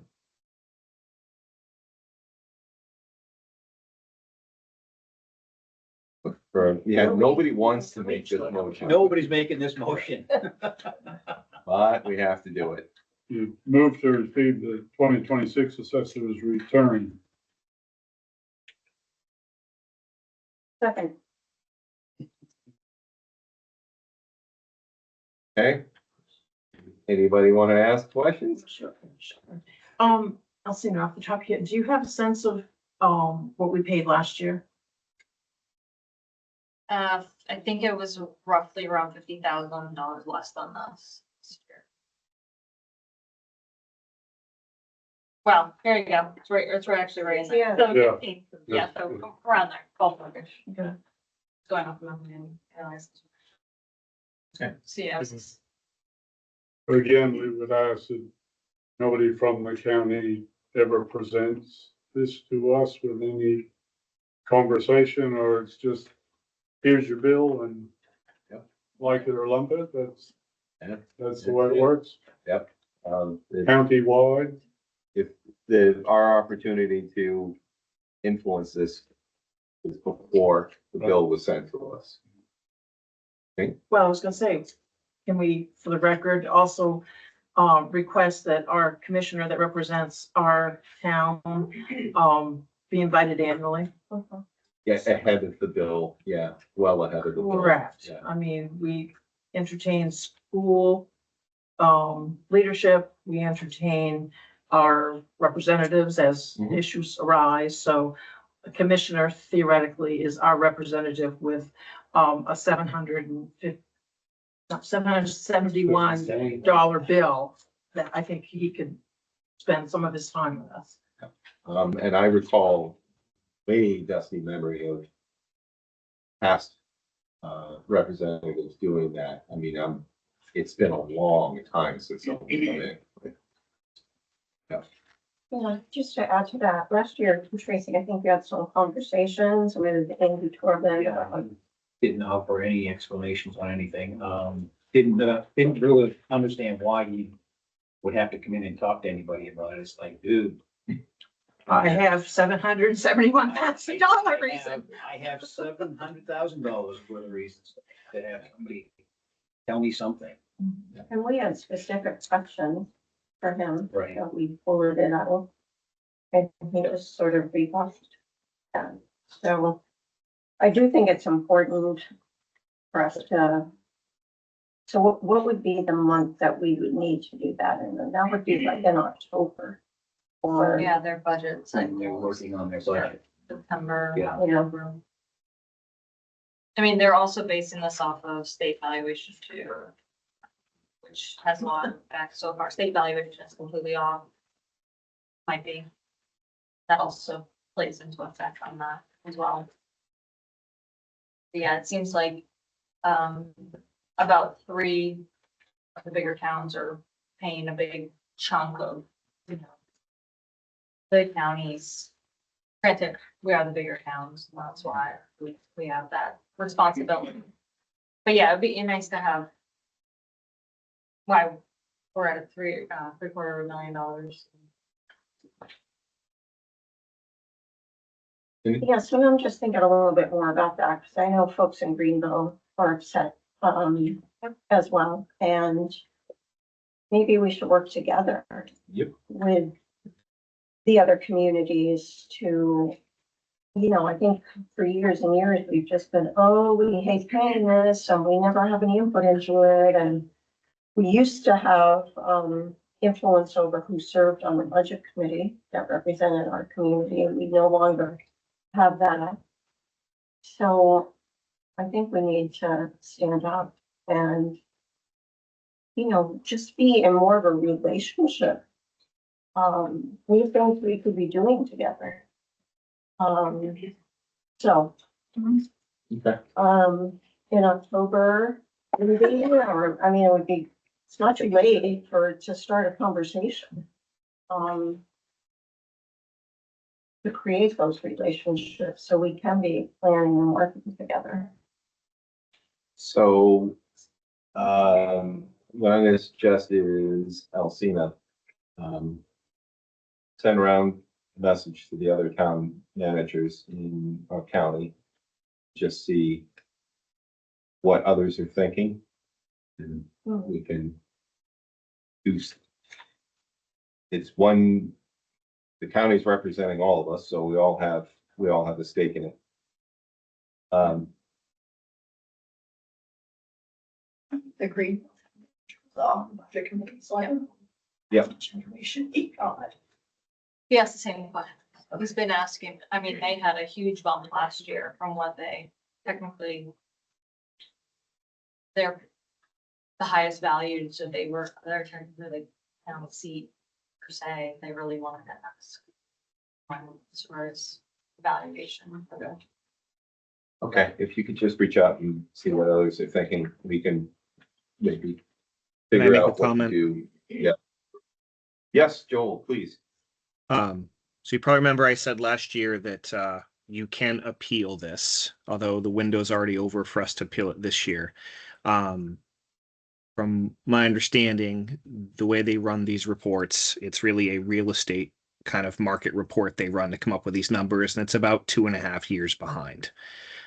Nobody wants to make this motion. Nobody's making this motion. But we have to do it. You move to receive the 2026 assessor's return. Second. Okay? Anybody want to ask questions? Sure. Alcina, off the top here, do you have a sense of, what we paid last year? I think it was roughly around $50,000 less than this year. Well, here you go. It's actually right in there. Yeah. So, Yeah. yeah, so around there, ballpark-ish. Okay. It's going off memory and analysis. Okay. So, yeah. But again, we would ask that nobody from the county ever presents this to us with any conversation, or it's just, here's your bill and Yep. like it or lump it. That's the way it Yeah. works. Yep. Countywide. Our opportunity to influence this is before the bill was sent to us. Well, I was gonna say, can we, for the record, also request that our commissioner that represents our town be invited annually? Yeah, ahead of the bill, yeah, well ahead of the bill. Correct. Yeah. I mean, we entertain school leadership, we entertain our representatives as Mhm. issues arise. So the commissioner theoretically is our representative with a $771 bill that I think he could spend some of his time with us. And I recall way dusty memory of past representatives doing that. I mean, it's been a long time since someone come in. Yeah, just to add to that, last year, Tracy, I think we had some conversations with Andy Torben about Didn't offer any explanations on anything. Didn't really understand why you would have to come in and talk to anybody about it. It's like, dude, I have $771,000. I have $700,000 for the reasons to have somebody tell me something. And we had specific questions for him. Right. That we forwarded out. And he just sort of rebuffed that. So I do think it's important for us to. So what would be the month that we would need to do that? And then that would be like in October. Or, Yeah, their budgets, like And they're working on their budget. September. Yeah. October. I mean, they're also basing this off of state valuation too, which has a lot of effect so far. State valuation is completely off. Might be. That also plays into effect on that as well. But yeah, it seems like, about 3 of the bigger towns are paying a big chunk of, the counties. Granted, we are the bigger towns, and that's why we have that responsibility. But yeah, it'd be nice to have. Why we're at a $750,000. yeah, so I'm just thinking a little bit more about that, because I know folks in Greenville are upset, as well, and maybe we should work together. Yep. With the other communities to, I think for years and years, we've just been, oh, we hate paying this, and we never have any input into it, and we used to have, influence over who served on the budget committee that represented our community, and we no longer have that. So I think we need to stand up and, just be in more of a relationship. These things we could be doing together. So, Okay. in October, maybe, or, it would be, it's not too late to start a conversation. To create those relationships so we can be planning and working together. So, what I'm gonna suggest is Alcina, send around a message to the other town managers in our county. Just see what others are thinking. And we can do. It's one, the county's representing all of us, so we all have a stake in it. Agreed. Budget committee, so I don't know. Yep. Information, he got it. He asked the same question. He's been asking, they had a huge bump last year from what they technically. They're the highest valued, so they're technically town seat per se. They really wanted to ask. As far as valuation. Okay, if you could just reach out and see what others are thinking, we can maybe Can I figure make a out what to comment? do. Yeah. Yes, Joel, please. So you probably remember I said last year that you can appeal this, although the window's already over for us to appeal it this year. From my understanding, the way they run these reports, it's really a real estate kind of market report they run to come up with these numbers, and it's about 2.5 years behind.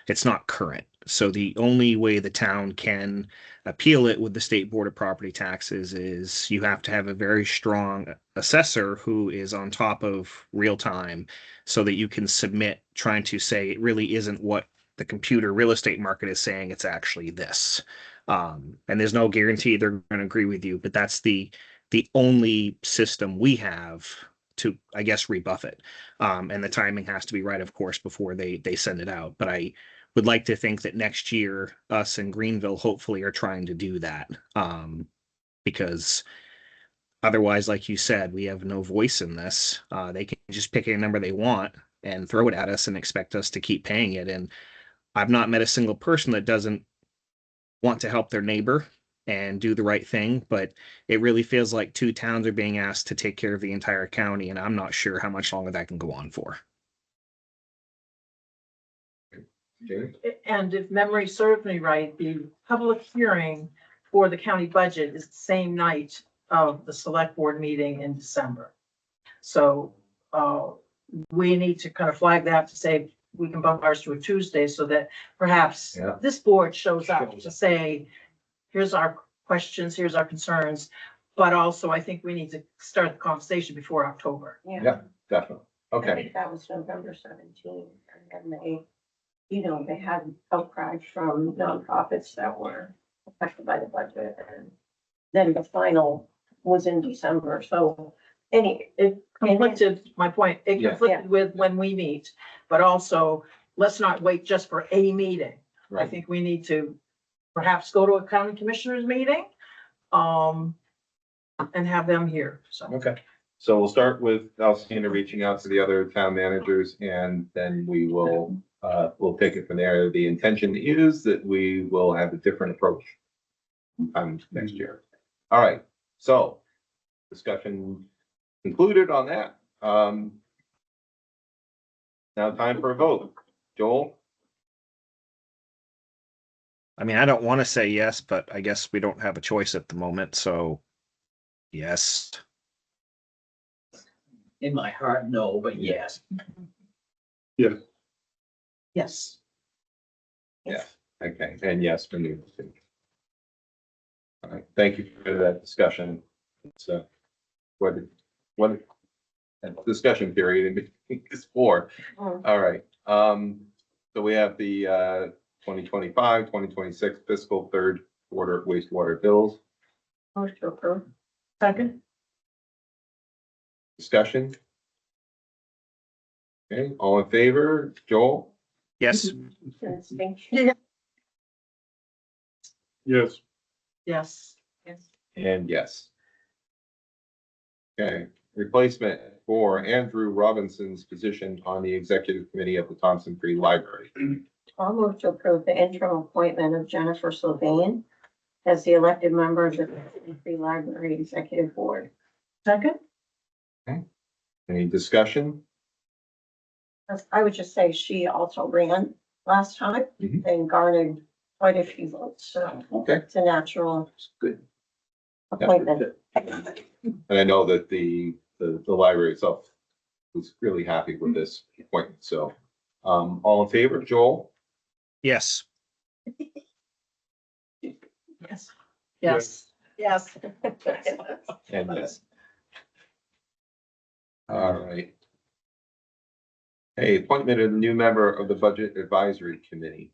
It's not current. So the only way the town can appeal it with the State Board of Property Taxes is you have to have a very strong assessor who is on top of real time so that you can submit trying to say it really isn't what the computer real estate market is saying, it's actually this. And there's no guarantee they're going to agree with you, but that's the only system we have to, I guess, rebuff it. And the timing has to be right, of course, before they send it out. But I would like to think that next year, us in Greenville hopefully are trying to do that. Because otherwise, like you said, we have no voice in this. They can just pick a number they want and throw it at us and expect us to keep paying it. And I've not met a single person that doesn't want to help their neighbor and do the right thing, but it really feels like 2 towns are being asked to take care of the entire county, and I'm not sure how much longer that can go on for. Jamie? And if memory serves me right, the public hearing for the county budget is the same night of the select board meeting in December. So, we need to kind of flag that to say we can bump ours to a Tuesday so that perhaps Yeah. this board shows up to say, here's our questions, here's our concerns. But also, I think we need to start the conversation before October. Yeah, definitely. I Okay, think that was November 17th, and then they had outcry from nonprofits that were affected by the budget, and then the final was in December, so It conflicted, my point, it Yeah. conflicted with when we meet, but also, let's not wait just for a meeting. I right. think we need to perhaps go to a county commissioners meeting, and have them here, so. Okay, so we'll start with Alcina reaching out to the other town managers, and then we will, we'll take it from there. The intention is that we will have a different approach next year. All right, so discussion concluded on that. Now time for a vote. Joel? I mean, I don't want to say yes, but I guess we don't have a choice at the moment, so yes. In my heart, no, but yes. Yes, Yes. Yeah. Okay, and yes, for me. All right, thank you for that discussion. It's what that discussion period is for. All right, so we have the 2025, 2026 fiscal third quarter wastewater bills motion to approve. Second? discussion. Okay, all in favor, Joel? Yes. Distinction. yes, Yes. Yes. And yes. Okay, replacement for Andrew Robinson's position on the executive committee of the Thompson Free Library. I'll move to approve the interim appointment of Jennifer Sylvain as the elected member of the Free Library Executive Board. Second? Any discussion? I would just say she also ran last time Mhm. and garnered quite a few votes, so Okay, it's a natural good. appointment. And I know that the library itself was really happy with this appointment, so, all in favor, Joel? Yes. Yes. Yes. Yes. And yes. All right. Hey, appointment of the new member of the Budget Advisory Committee.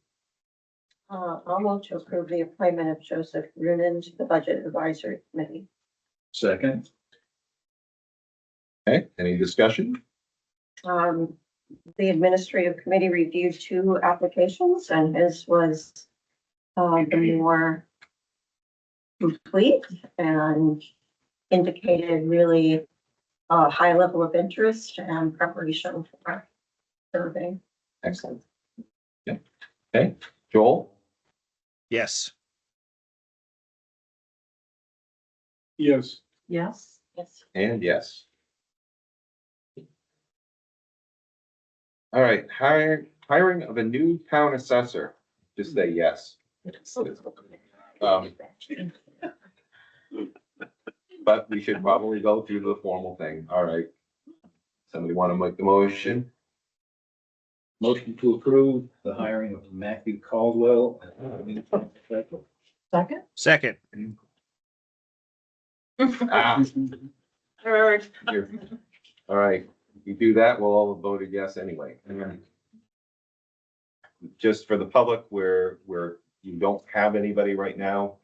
I'll move to approve the appointment of Joseph Runin to the Budget Advisory Committee. Second, Okay, any discussion? The administrative committee reviewed 2 applications and his was the more complete and indicated really a high level of interest and preparation for serving. Excellent. Yeah, okay, Joel? Yes. yes, Yes. Yes. And yes. All right, hiring of a new town assessor, just say yes. But we should probably go through the formal thing. All right. Somebody want to make the motion? motion to approve the hiring of Matthew Caldwell. Second? Second. Ah, Third. all right, if you do that, we'll all vote a yes anyway. Just for the public, where you don't have anybody right now,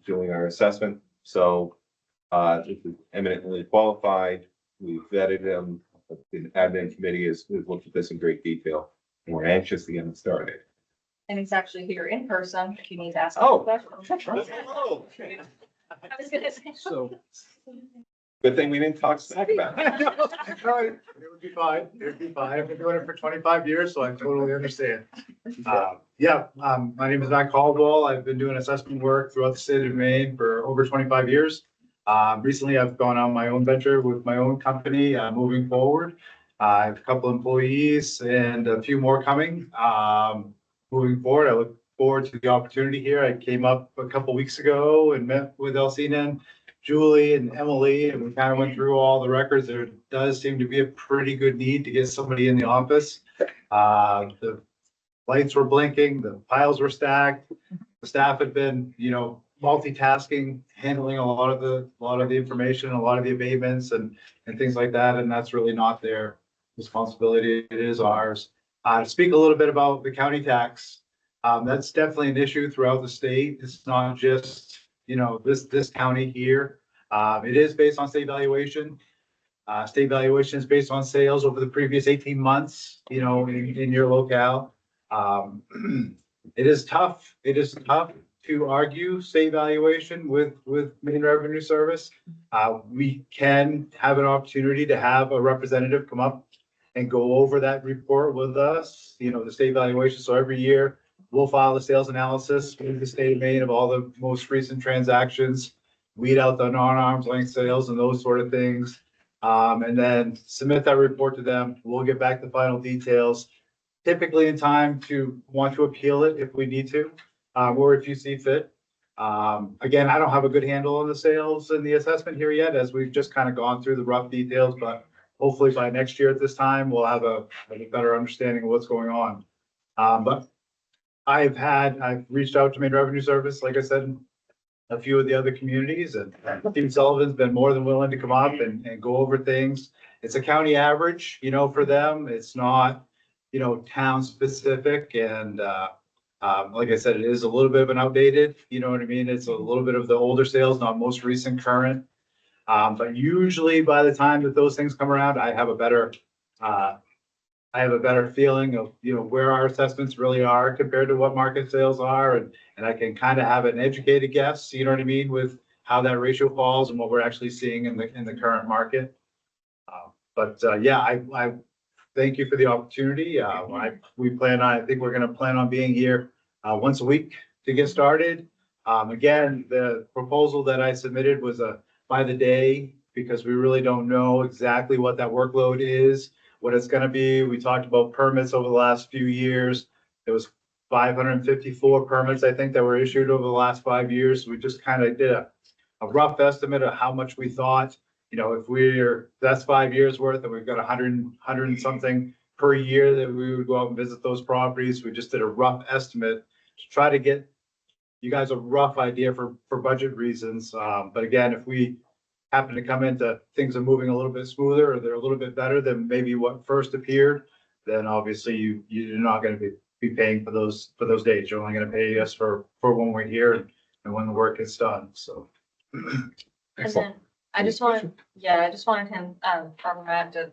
doing our assessment, so this is eminently qualified. We've vetted them. The admin committee has looked at this in great detail, and we're anxious to get them started. And he's actually here in person, if you need to ask. Oh. questions. Oh, I was gonna say. So, good thing we didn't talk smack about it. It would be fine. It would be fine. I've been doing it for 25 years, so I totally understand. My name is Matt Caldwell. I've been doing assessment work throughout the state of Maine for over 25 years. Recently, I've gone on my own venture with my own company, moving forward. I have a couple employees and a few more coming. Moving forward, I look forward to the opportunity here. I came up a couple weeks ago and met with Alcina and Julie and Emily, and we kind of went through all the records. There does seem to be a pretty good need to get somebody in the office. The lights were blinking, the piles were stacked. The staff had been, multitasking, handling a lot of the information, a lot of the abatements and things like that. And that's really not their responsibility. It is ours. To speak a little bit about the county tax, that's definitely an issue throughout the state. It's not just, this county here. It is based on state valuation. State valuation is based on sales over the previous 18 months, in your locale. It is tough. It is tough to argue state valuation with Maine Revenue Service. We can have an opportunity to have a representative come up and go over that report with us, the state valuation. So every year we'll file a sales analysis with the state of Maine of all the most recent transactions, weed out the non-arm's length sales and those sort of things. And then submit that report to them. We'll get back the final details, typically in time to want to appeal it if we need to, or if you see fit. Again, I don't have a good handle on the sales and the assessment here yet, as we've just kind of gone through the rough details, but hopefully by next year at this time, we'll have a better understanding of what's going on. But I've reached out to Maine Revenue Service, like I said, a few of the other communities, and Steve Sullivan's been more than willing to come up and go over things. It's a county average, for them. It's not, town specific. And like I said, it is a little bit of an outdated, you know what I mean? It's a little bit of the older sales, not most recent current. But usually by the time that those things come around, I have a better feeling of, where our assessments really are compared to what market sales are. And I can kind of have an educated guess, you know what I mean, with how that ratio falls and what we're actually seeing in the current market. Yeah, I thank you for the opportunity. I think we're going to plan on being here once a week to get started. Again, the proposal that I submitted was by the day, because we really don't know exactly what that workload is, what it's going to be. We talked about permits over the last few years. There was 554 permits, I think, that were issued over the last 5 years. We just kind of did a rough estimate of how much we thought, if that's 5 years worth, and we've got 100 something per year that we would go out and visit those properties. We just did a rough estimate to try to get you guys a rough idea for budget reasons. But again, if we happen to come into things are moving a little bit smoother, or they're a little bit better than maybe what first appeared, then obviously you're not going to be paying for those days. You're only going to pay us for when we're here and when the work is done. So. And then I just wanted him, from Matt to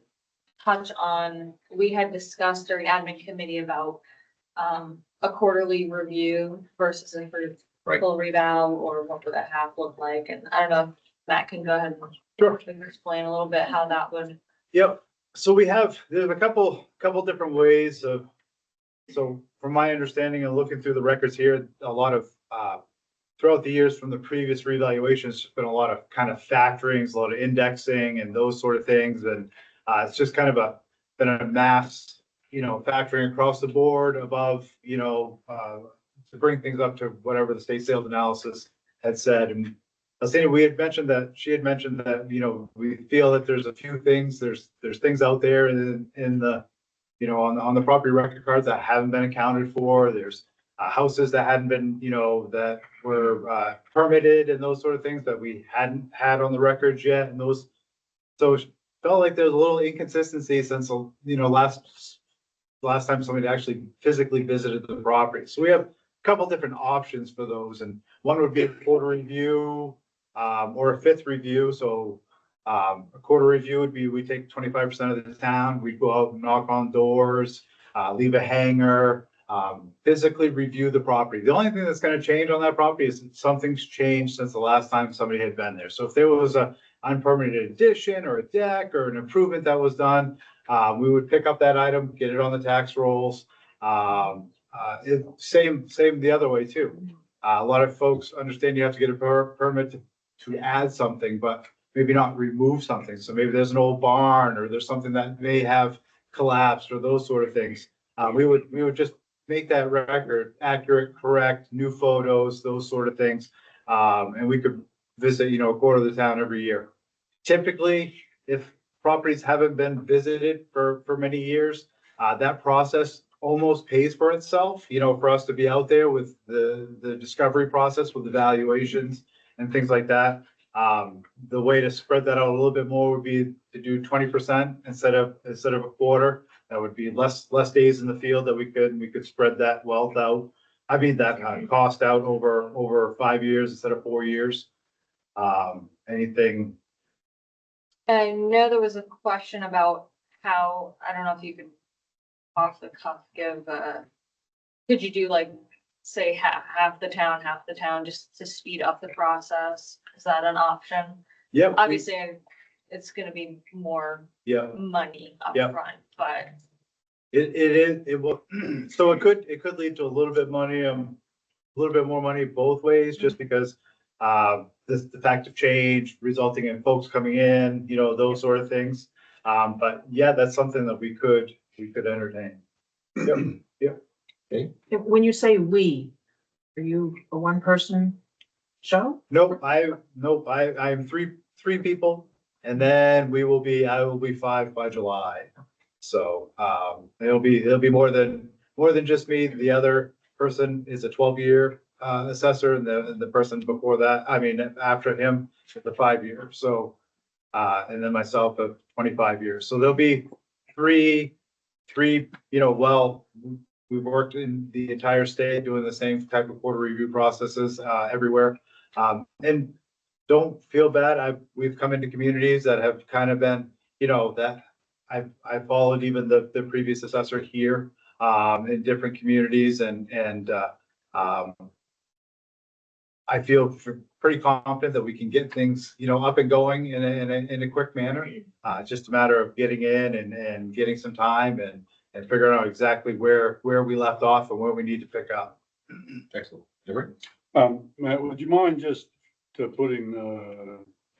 touch on, we had discussed during admin committee about a quarterly review versus a full revow, or what would that have look like? And I don't know if Matt can go ahead and explain a little bit how that would. Yep. So there's a couple different ways of, so from my understanding and looking through the records here, a lot of, throughout the years from the previous revaluations, there's been a lot of kind of factorings, a lot of indexing and those sort of things. And it's just kind of been a mass, factoring across the board above, to bring things up to whatever the state sales analysis had said. And Alcina, she had mentioned that, we feel that there's a few things, there's things out there in the, on the property record cards that haven't been accounted for. There's houses that hadn't been, that were permitted and those sort of things that we hadn't had on the records yet. And so it felt like there's a little inconsistency since, last time somebody actually physically visited the property. So we have a couple different options for those. And one would be a quarter review, or a fifth review. So a quarter review would be, we take 25% of the town, we go out and knock on doors, leave a hanger, physically review the property. The only thing that's going to change on that property is something's changed since the last time somebody had been there. So if there was a unpermitted addition or a deck or an improvement that was done, we would pick up that item, get it on the tax rolls. Same the other way too. A lot of folks understand you have to get a permit to add something, but maybe not remove something. So maybe there's an old barn, or there's something that may have collapsed, or those sort of things. We would just make that record accurate, correct, new photos, those sort of things. And we could visit, you know, a quarter of the town every year. Typically, if properties haven't been visited for many years, that process almost pays for itself, you know, for us to be out there with the discovery process, with evaluations and things like that. The way to spread that out a little bit more would be to do 20% instead of a quarter. That would be less days in the field that we could spread that wealth out. I mean, that cost out over 5 years instead of 4 years. Anything? I know there was a question about how, I don't know if you could off the cuff give, could you do like, say half the town, just to speed up the process? Is that an option? Yep. Obviously, it's gonna be more Yeah. money Yeah. upfront, but It will, so it could lead to a little bit money, a little bit more money both ways, just because the fact of change resulting in folks coming in, you know, those sort of things. But yeah, that's something that we could entertain. Yep. When you say we, are you a one person show? Nope, I'm three people, and then I will be 5 by July. So, it'll be more than just me. The other person is a 12-year assessor, and the person before that, I mean, after him, the 5-year. So, and then myself of 25 years. So there'll be three, you know, well, we've worked in the entire state doing the same type of quarter review processes, everywhere. And don't feel bad. We've come into communities that have kind of been, you know, that I've followed even the previous assessor here, in different communities, and I feel pretty confident that we can get things, you know, up and going in a quick manner. It's just a matter of getting in and getting some time and figuring out exactly where we left off and where we need to pick up. Excellent. Different. Matt, would you mind just putting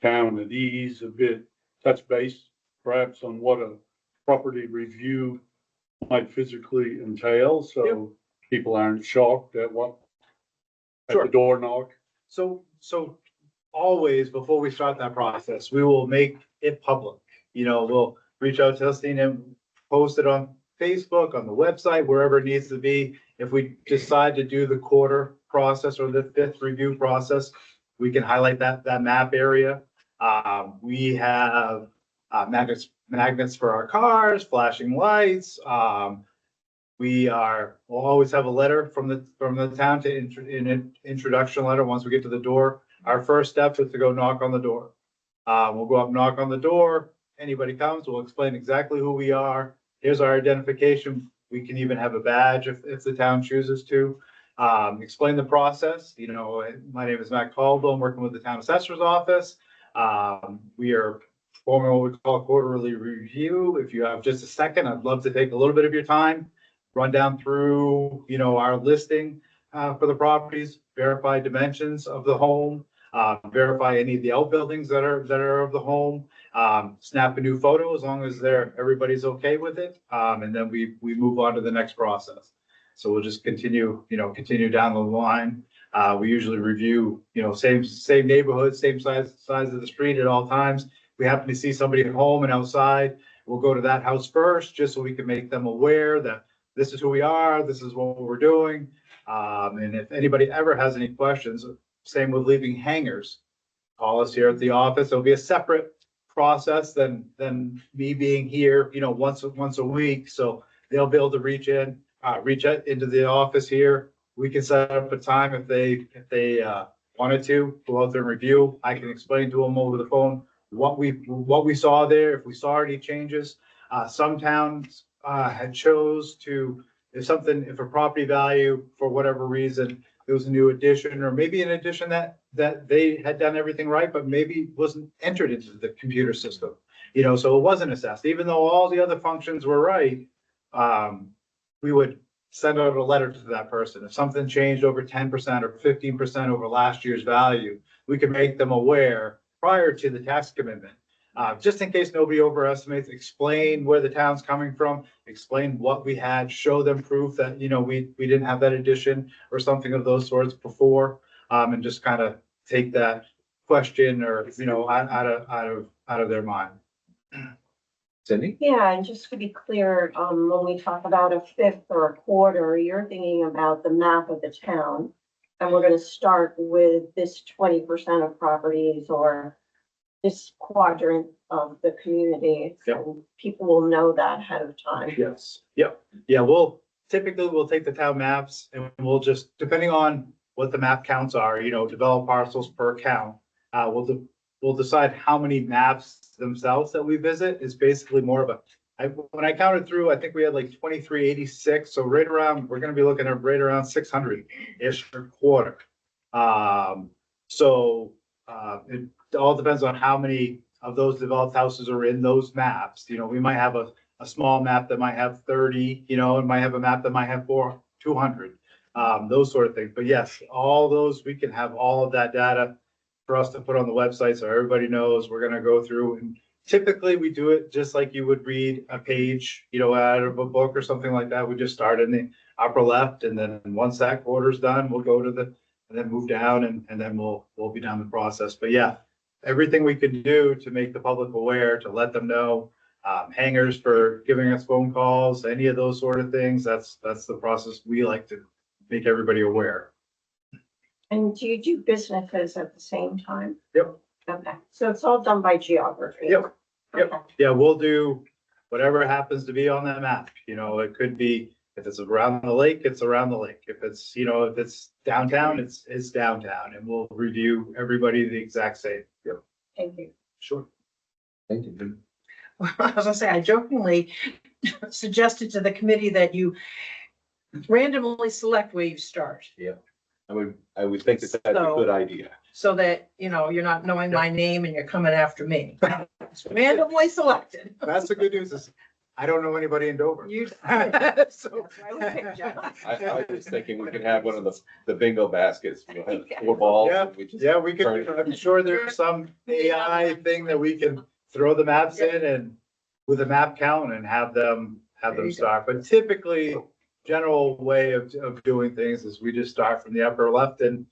town at ease a bit, touch base perhaps on what a property review might physically entail, so people aren't shocked at the door knock? So always before we start that process, we will make it public. You know, we'll reach out to Justine and post it on Facebook, on the website, wherever it needs to be. If we decide to do the quarter process or the 5th review process, we can highlight that map area. We have magnets for our cars, flashing lights. We'll always have a letter from the town to an introduction letter. Once we get to the door, our first step is to go knock on the door. We'll go up, knock on the door. Anybody comes, we'll explain exactly who we are. Here's our identification. We can even have a badge if the town chooses to. Explain the process. You know, my name is Matt Caldwell. I'm working with the town assessor's office. We are forming what we call a quarterly review. If you have just a second, I'd love to take a little bit of your time, run down through, you know, our listing for the properties, verify dimensions of the home, verify any of the outbuildings that are of the home, snap a new photo as long as everybody's okay with it, and then we move on to the next process. So we'll just continue down the line. We usually review, you know, same neighborhood, same size of the street at all times. If we happen to see somebody at home and outside, we'll go to that house first, just so we can make them aware that this is who we are, this is what we're doing. And if anybody ever has any questions, same with leaving hangers, call us here at the office. It'll be a separate process than me being here, you know, once a week. So they'll be able to reach out into the office here. We can set up a time if they wanted to go out there and review. I can explain to them over the phone what we saw there, if we saw any changes. Some towns had chose to, if a property value for whatever reason, there was a new addition, or maybe an addition that they had done everything right, but maybe wasn't entered into the computer system, you know, so it wasn't assessed, even though all the other functions were right. We would send out a letter to that person. If something changed over 10% or 15% over last year's value, we could make them aware prior to the tax commitment. Just in case nobody overestimates, explain where the town's coming from, explain what we had, show them proof that, you know, we didn't have that addition or something of those sorts before, and just kind of take that question or, you know, out of their mind. Cindy? Yeah, and just to be clear, when we talk about a fifth or a quarter, you're thinking about the map of the town. And we're gonna start with this 20% of properties or this quadrant of the community. Yep. So people will know that ahead of time. Yes, yep, yeah, we'll take the town maps and we'll just, depending on what the map counts are, you know, develop parcels per count. We'll decide how many maps themselves that we visit is basically more of a, when I counted through, I think we had like 2386, so right around, we're gonna be looking at right around 600-ish per quarter. It all depends on how many of those developed houses are in those maps. You know, we might have a small map that might have 30, you know, and might have a map that might have 200, those sort of things. But yes, all those, we can have all of that data for us to put on the website so everybody knows we're gonna go through. And typically we do it just like you would read a page, you know, out of a book or something like that. We just start in the upper left, and then once that quarter's done, we'll go to and then move down, and then we'll be down the process. But yeah, everything we can do to make the public aware, to let them know, hangers for giving us phone calls, any of those sort of things. That's the process we like to make everybody aware. And do you do businesses at the same time? Yep. Okay, so it's all done by geography. Yep. Yep. Okay. Yeah, we'll do whatever happens to be on that map. You know, it could be, if it's around the lake, it's around the lake. If it's, you know, if it's downtown, it's downtown, and we'll review everybody the exact same. Yep. Thank you. Sure. Thank you. I was gonna say, I jokingly suggested to the committee that you randomly select where you start, I would think that that's a So- good idea. so that, you know, you're not knowing my name and you're coming after me. It's randomly selected. That's the good news is I don't know anybody in Dover. You. So. That's why we picked you. I was thinking we could have one of the bingo baskets, we'll have 4 balls. Yeah, and we just Yeah, we turn could, it. I'm sure there's some AI thing that we can throw the maps in and with a map count and have them There you go. start. But typically, general way of doing things is we just start from the upper left and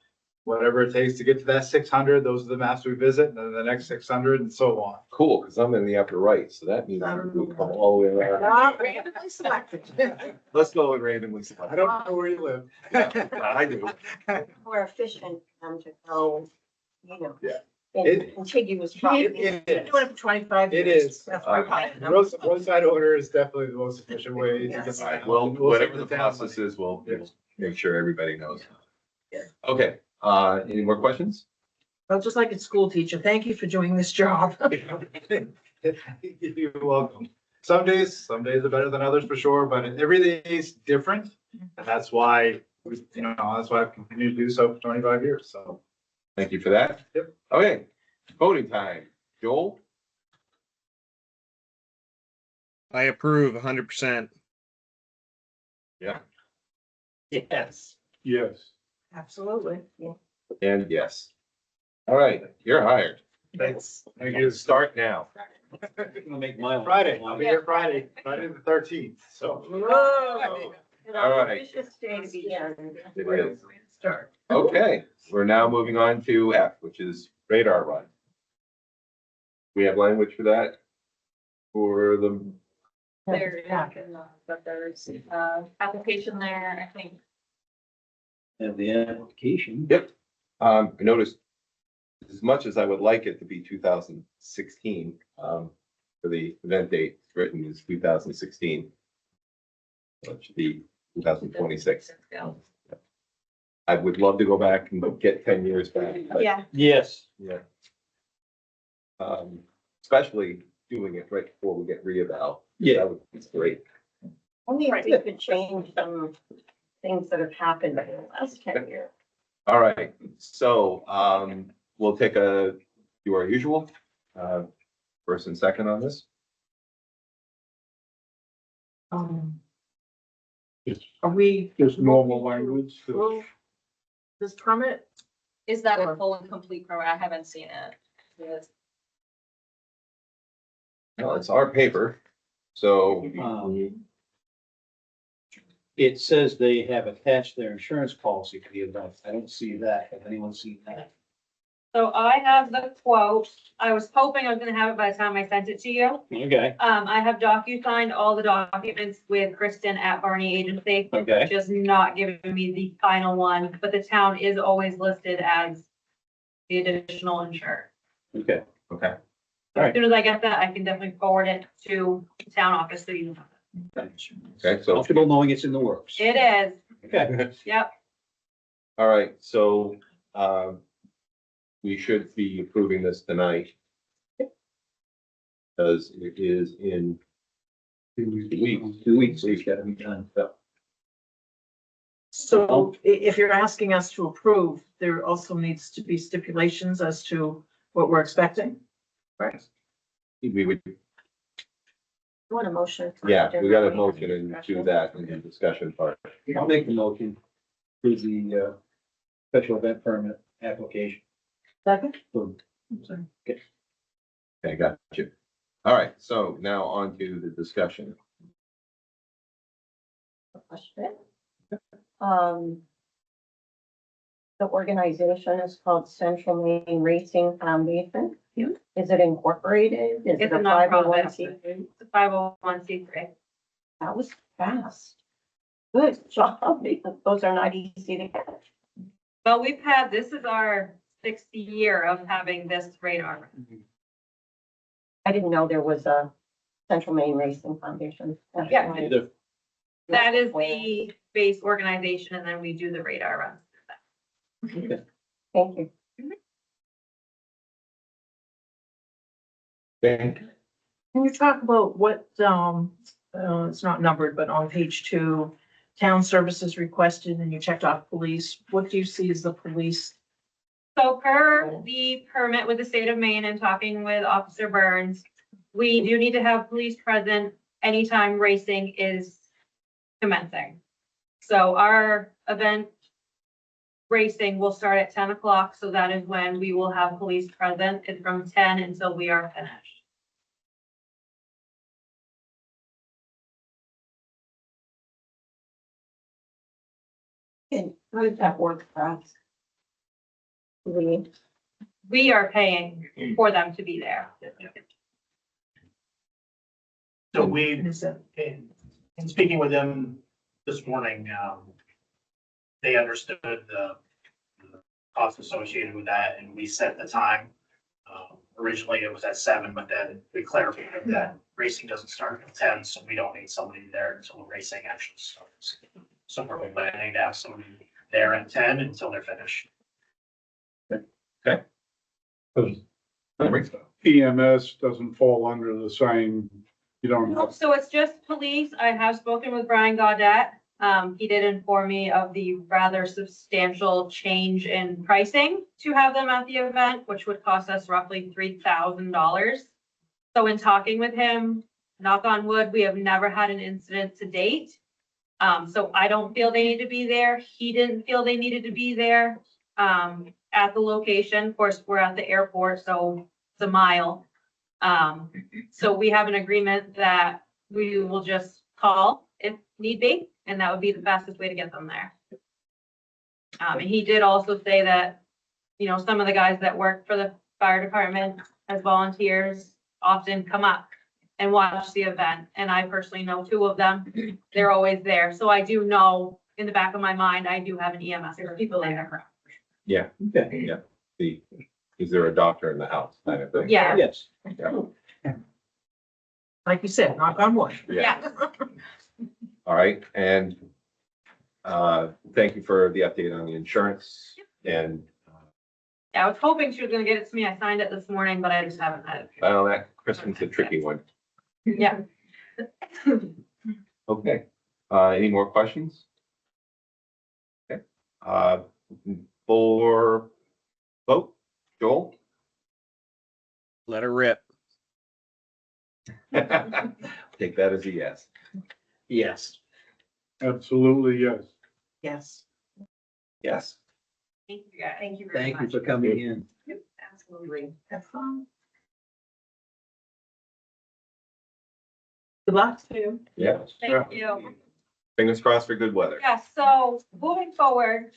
whatever it takes to get to that 600, those are the maps we visit, and then the next 600 and so on. Cool, because I'm in the upper right, so that means we come all the way around. Not randomly selected. Let's go and randomly select. I don't know where you live. I do. More efficient for them to go, you know. Yeah. In It- contiguous It properties. Been doing it for 25 It years. is. That's why we're hiring them. Roadside order is definitely the most efficient way to get. Yes. All right, well, whatever the town process money. is, we'll make sure everybody knows. Yeah. Okay, any more questions? Well, just like a school teacher, thank you for doing this job. You're welcome. Some days are better than others for sure, but every day is different. And that's why, that's why I've continued to do so for 25 years, so. Thank you for that. Yep. Okay, voting time. Joel? I approve 100%. Yeah. Yes. Yes. Absolutely. And yes. All right, you're hired. Thanks. You can start now. Friday, I'll be here Friday the 13th, so. All right. Auspicious day to begin. It is. Start. Okay, we're now moving on to F, which is radar run. We have language for that? For the, There, yeah, but there's, application there, I think. And the application. yep. I noticed as much as I would like it to be 2016, for the event date, it's written as 2016. So it should be 2026. Yeah. I would love to go back and get 10 years back. but Yeah, Yes. Yeah. Especially doing it right before we get reeval. Yeah. That would be great. only if we could change some things that have happened in the last 10 years. All right, so, we'll take do our usual, first and second on this. Are we? Just normal language. Approve this permit? Is that Or- a full and complete program? I haven't seen it. Yes. No, it's our paper, so, It says they have attached their insurance policy to the event. I don't see that. Have anyone seen that? So I have the quote. I was hoping I was gonna have it by the time I sent it to you. Okay, I have docu-signed all the documents with Kristen at Barney Agency. okay. Just not giving me the final one, but the town is always listed as the additional insured. Okay. Okay. As soon as I get that, I can definitely forward it to the town office so you know. Okay, so, Comfortable knowing it's in the works. It is, Okay. yep. all right, so, we should be approving this tonight. Because it is in 2 weeks. 2 weeks, so it's gotta be done. So, So if you're asking us to approve, there also needs to be stipulations as to what we're expecting. Right. We would, What a motion. yeah, we got a motion and do that in the discussion part. I'll make the motion for the, special event permit application. Second? Okay, got you. All right, so now on to the discussion. Question. The organization is called Central Maine Racing Foundation. Yeah. Is it incorporated? Is it It's a a nonprofit. 501c3? It's a 501c3. That was fast. Good job, because those are not easy to get. But we've had, this is our 6th year of having this radar. I didn't know there was a Central Maine Racing Foundation. That's Yeah. why- The- That is the base organization, and then we do the radar runs. Thank you. Thank Can you talk about what, it's not numbered, but on page 2, town services requested, and you checked off police. What do you see as the police? So per the permit with the state of Maine and talking with Officer Burns, we do need to have police present anytime racing is commencing. So our event racing will start at 10 o'clock, so that is when we will have police present. It's from 10 until we are finished. And how did that work for us? We are paying for them to be there. So we, Is it? in speaking with them this morning, they understood the cost associated with that, and we set the time. Originally, it was at 7, but then we clarified that racing doesn't start until 10, so we don't need somebody there until the racing actually starts. So we're planning to have somebody there at 10 until they're finished. EMS doesn't fall under the same, you don't. Nope, so it's just police. I have spoken with Brian Gaudette. He did inform me of the rather substantial change in pricing to have them at the event, which would cost us roughly $3,000. So in talking with him, knock on wood, we have never had an incident to date. So I don't feel they need to be there. He didn't feel they needed to be there, at the location. Of course, we're at the airport, so it's a mile. So we have an agreement that we will just call if need be, and that would be the fastest way to get them there. And he did also say that, you know, some of the guys that work for the fire department as volunteers often come up and watch the event. And I personally know 2 of them. They're always there. So I do know in the back of my mind, I do have an EMS. There are people there. Yeah, Okay. yeah. Is there a doctor in the house kind of thing? Yeah, Yes. Like you said, knock on wood. yeah. All right, and thank you for the update on the insurance and, Yeah, I was hoping she was gonna get it to me. I signed it this morning, but I just haven't had it. well, that Kristen's a tricky one. Yeah. Okay, any more questions? Okay, for vote, Joel? Let her rip. Take that as a yes. Yes. Absolutely, yes. Yes. Yes. Thank you, guys. Thank you very Thank you much. for coming in. Absolutely. Have fun. Good luck to you. Yeah. Thank you. Fingers crossed for good weather. Yeah, so moving forward,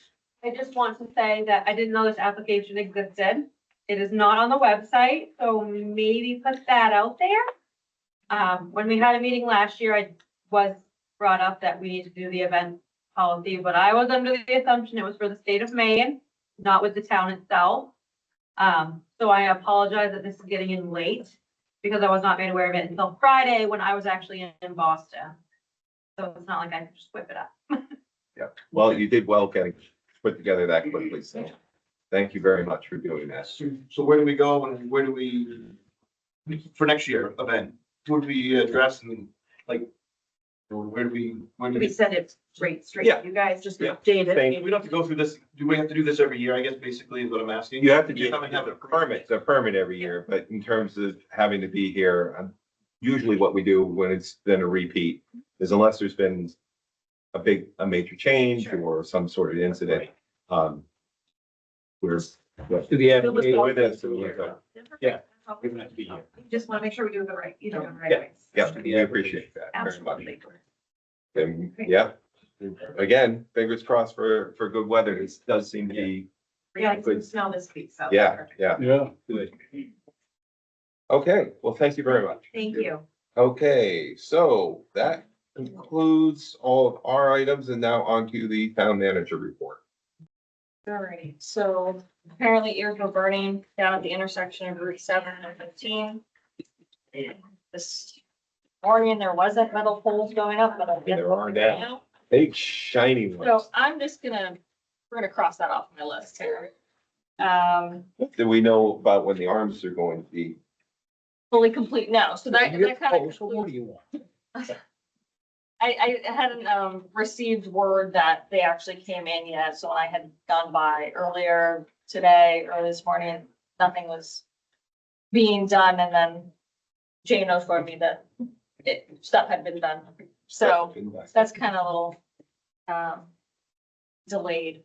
I just want to say that I didn't know this application existed. It is not on the website, so maybe put that out there. When we had a meeting last year, I was brought up that we need to do the event policy, but I was under the assumption it was for the state of Maine, not with the town itself. So I apologize that this is getting in late because I was not made aware of it until Friday when I was actually in Boston. So it's not like I could just whip it up. Yeah, well, you did well getting put together that quickly, so thank you very much for doing that. So where do we go and where do we, for next year event, who do we address and like, where do We we? send it straight, Yeah. you guys just Yeah. update Thank it. We don't have to go through this, do we have to do this every year, I guess, basically is what I'm asking? You have to You do come and have the a permit every year, but in terms of having to be here, usually what we do when it's been a repeat is unless there's been a major change or some sort of incident, we're. To the Fill this application. out. With us, so we're good. Yeah. We don't have to be here. Just want to make sure we do it right, you know, the right Yeah. way. Yeah, we appreciate that very much. Absolutely. And yeah, again, fingers crossed for good weather. It does seem to be, Yeah, I can smell this week, so. yeah, yeah. Yeah. Good. Okay, well, thank you very much. Thank you. Okay, so that concludes all of our items and now on to the town manager report. Alrighty, so apparently ears were burning down at the intersection of Route 7 and 15. This morning, there wasn't metal poles going up, but I guess There are now. Big shiny So ones. I'm just we're gonna cross that off my list here. Do we know about when the arms are going to be? Fully complete, no, so that kind Oh, of. so what do you want? I hadn't, received word that they actually came in yet, so I had gone by earlier today, early this morning, nothing was being done, and then Jane informed me that stuff had been done, so that's kind of a little, delayed.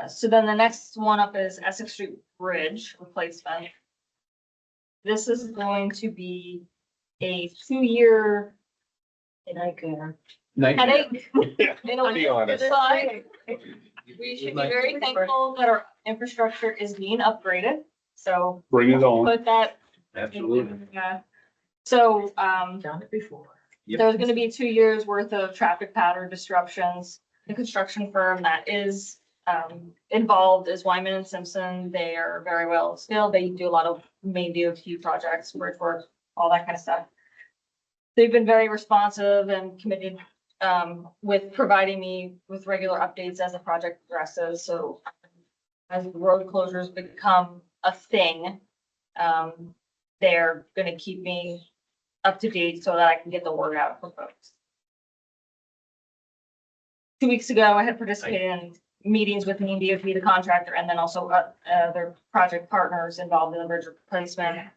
So then the next one up is Essex Street Bridge replacement. This is going to be a 2-year headache. In a Be way, honest. but we should be very thankful that our infrastructure is being upgraded, so Bring it on. put that. Absolutely. Yeah. So, Done it before. there's gonna be 2 years worth of traffic pattern disruptions. The construction firm that is, involved is Wyman and Simpson. They are very well skilled. They do a lot of main DOT projects, bridge work, all that kind of stuff. They've been very responsive and committed, with providing me with regular updates as the project progresses. So as road closures become a thing, they're gonna keep me up to date so that I can get the word out for folks. 2 weeks ago, I had participated in meetings with Maine DOT, the contractor, and then also their project partners involved in the bridge replacement.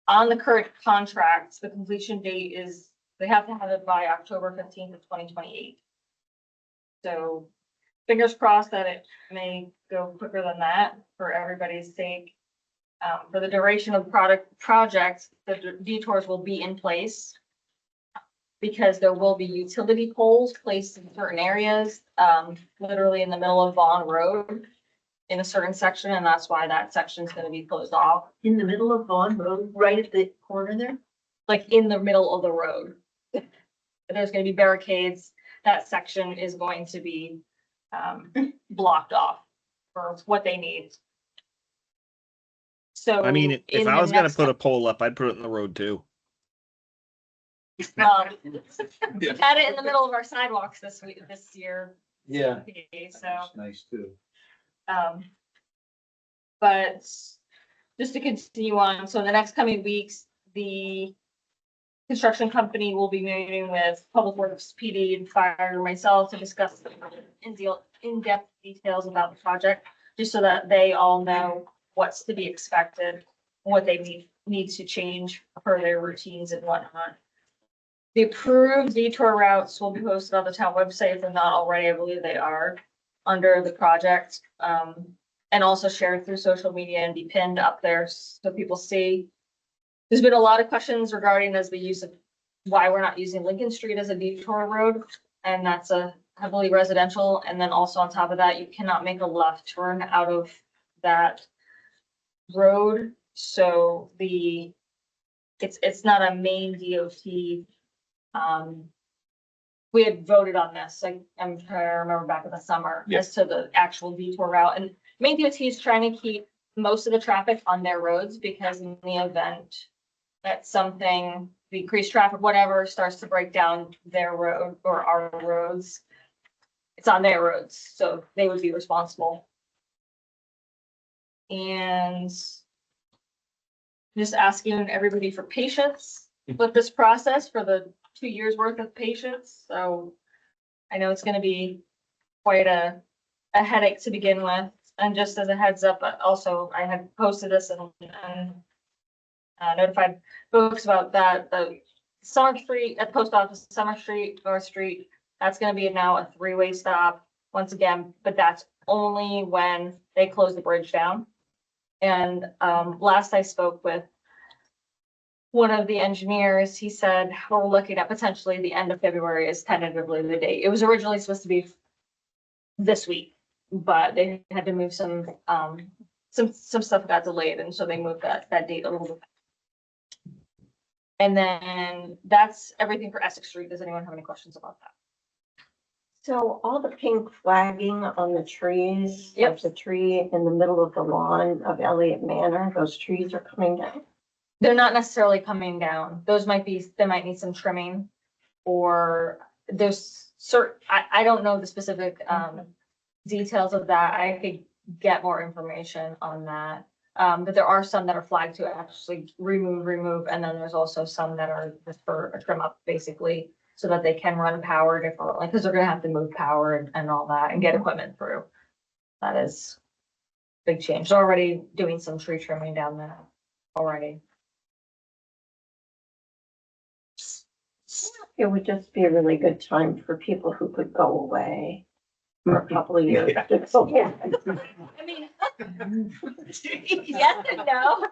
On the current contracts, the completion date is, they have to have it by October 15th of 2028. So fingers crossed that it may go quicker than that for everybody's sake. For the duration of the project, the detours will be in place because there will be utility poles placed in certain areas, literally in the middle of Vaughan Road in a certain section, and that's why that section is gonna be closed off, In the middle of Vaughan Road, right at the corner there? like in the middle of the road. There's gonna be barricades. That section is going to be, blocked off for what they need. So. I mean, if in I the was gonna next- put a pole up, I'd put it in the road too. Had it in the middle of our sidewalks this year. Yeah. Okay, so, That's nice too. but just to continue on, so in the next coming weeks, the construction company will be meeting with Public Works, PD, and Fire, myself to discuss the in-depth details about the project, just so that they all know what's to be expected, what they need to change for their routines and whatnot. The approved detour routes will be posted on the town website if they're not already. I believe they are under the project. And also shared through social media and be pinned up there so people see. There's been a lot of questions regarding the use of why we're not using Lincoln Street as a detour road. And that's a heavily residential. And then also on top of that, you cannot make a left turn out of that road. So it's not a main DOT. We had voted on this, like, I'm trying to remember back in the summer Yeah. as to the actual detour route, and main DOT is trying to keep most of the traffic on their roads, because in the event that something, the increased traffic, whatever, starts to break down their road or our roads, it's on their roads, so they would be responsible. And just asking everybody for patience with this process, for the 2 years worth of patience. So I know it's gonna be quite a headache to begin with. And just as a heads up, also, I had posted this and notified folks about that, the Summer Street at the post office, Summer Street, North Street, that's gonna be now a 3-way stop once again, but that's only when they close the bridge down. And last I spoke with one of the engineers, he said, we're looking at potentially the end of February is tentatively the date. It was originally supposed to be this week, but they had to move some stuff got delayed, and so they moved that date a little bit. And then that's everything for Essex Street. Does anyone have any questions about that? So all the pink flagging on the trees, Yep. like the tree in the middle of the lawn of Elliott Manor, those trees are coming down. They're not necessarily coming down. Those might be, they might need some trimming, or there's certain, I don't know the specific details of that. I could get more information on that. But there are some that are flagged to actually remove, and then there's also some that are just for a trim up, basically, so that they can run power differently, because they're gonna have to move power and all that and get equipment through. That is big change. They're already doing some tree trimming down there already. It would just be a really good time for people who could go away for a couple of years. I mean, yes and no.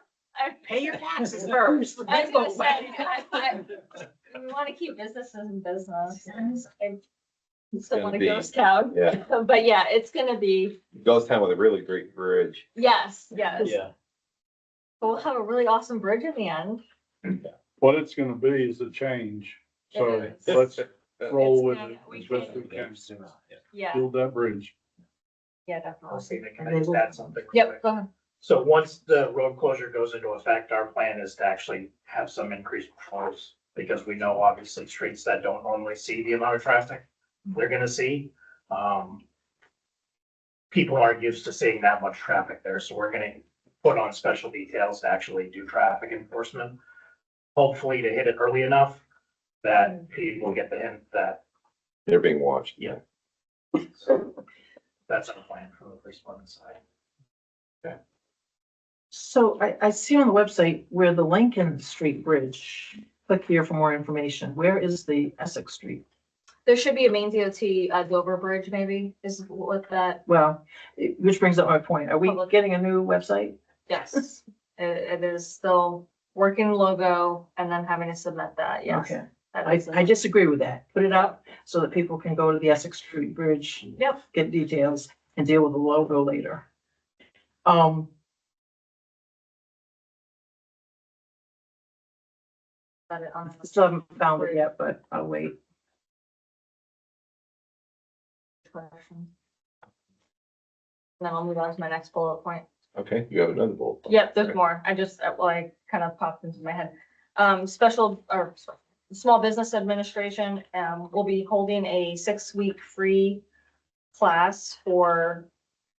Pay your taxes first. I was gonna say, we want to keep businesses in business. I still want to gonna be- ghost town. Yeah, But yeah, it's gonna be, ghost town with a really great bridge. yes. Yeah. But we'll have a really awesome bridge in the end. What it's gonna be is a change. So It is. let's roll with It's it gonna- as best we can. Yeah, Build that bridge. yeah, I'll definitely. see, can I just add something? real Yep, quick? go ahead. So once the road closure goes into effect, our plan is to actually have some increased patrols, because we know obviously streets that don't normally see the amount of traffic they're gonna see. People aren't used to seeing that much traffic there, so we're gonna put on special details to actually do traffic enforcement. Hopefully to hit it early enough that people get the hint that They're being watched. Yeah. that's our plan from the police department side. So I see on the website where the Lincoln Street Bridge, click here for more information. Where is the Essex Street? There should be a main DOT, Dover Bridge, maybe, is what that, Well, which brings up my point. Are we Public. getting a new website? yes. It is still working logo and then having to submit that, yes. Okay. That I is- disagree with that. Put it up so that people can go to the Essex Street Bridge, Yep, get details and deal with the logo later. got it on. Still haven't found it yet, but I'll wait. Question. Then I'll move on to my next bullet point. Okay, you have another bullet. point. Yep, there's Okay. more. I just, well, I kind of popped into my head. Special or Small Business Administration, will be holding a 6-week free class for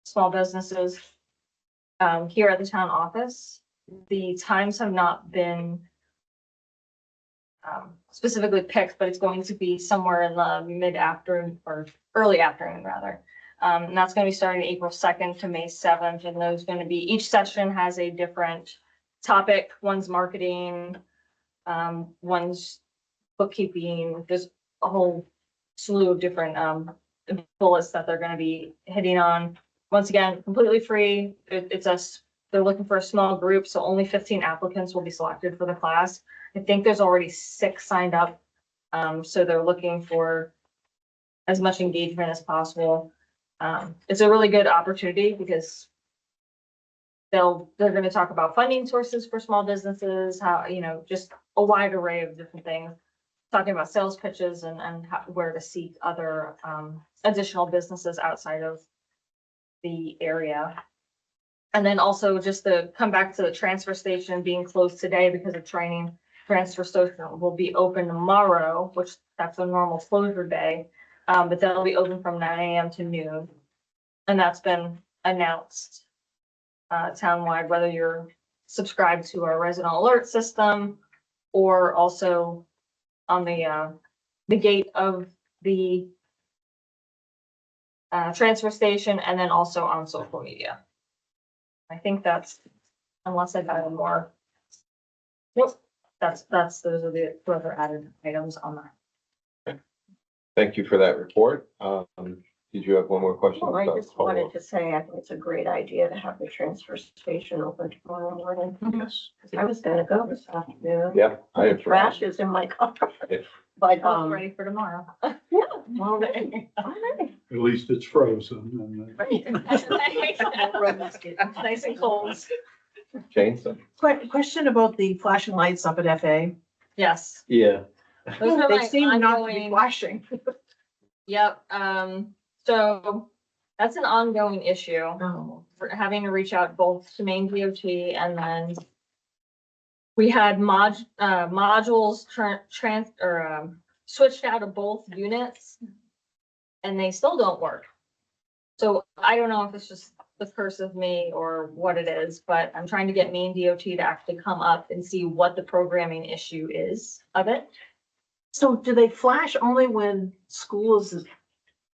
small businesses here at the town office. The times have not been specifically picked, but it's going to be somewhere in the mid-afternoon or early afternoon rather. And that's going to be starting April 2nd to May 7th. And those going to be, each session has a different topic. One's marketing, one's bookkeeping. There's a whole slew of different bullets that they're going to be hitting on. Once again, completely free. They're looking for a small group, so only 15 applicants will be selected for the class. I think there's already 6 signed up. So they're looking for as much engagement as possible. It's a really good opportunity because they're gonna talk about funding sources for small businesses, how, just a wide array of different things. Talking about sales pitches and where to seek other, additional businesses outside of the area. And then also just to come back to the transfer station being closed today because of training. Transfer station will be open tomorrow, which that's a normal closure day. But they'll be open from 9 AM to noon. And that's been announced townwide, whether you're subscribed to our resident alert system or also on the gate of the transfer station, and then also on social media. I think that's, unless I've added more. Nope, those are the further added items on that. Thank you for that report. Did you have one more question? Well, I about just wanted follow-up? to say, I think it's a great idea to have the transfer station open tomorrow morning. Yes. I was gonna go this afternoon. Yeah, I The have. trash is in my car. Yeah. But, I'm ready for tomorrow. yeah, well, all right. At least it's frozen. Nice and cold. James? Question about the flashing lights up at FA. Yes. Yeah. Those are They my seem not to be ongoing. flashing. Yep, so that's an ongoing issue. Oh. For having to reach out both to Maine DOT and then we had modules switched out of both units and they still don't work. So I don't know if it's just the curse of me or what it is, but I'm trying to get Maine DOT to actually come up and see what the programming issue is of it. So do they flash only when school is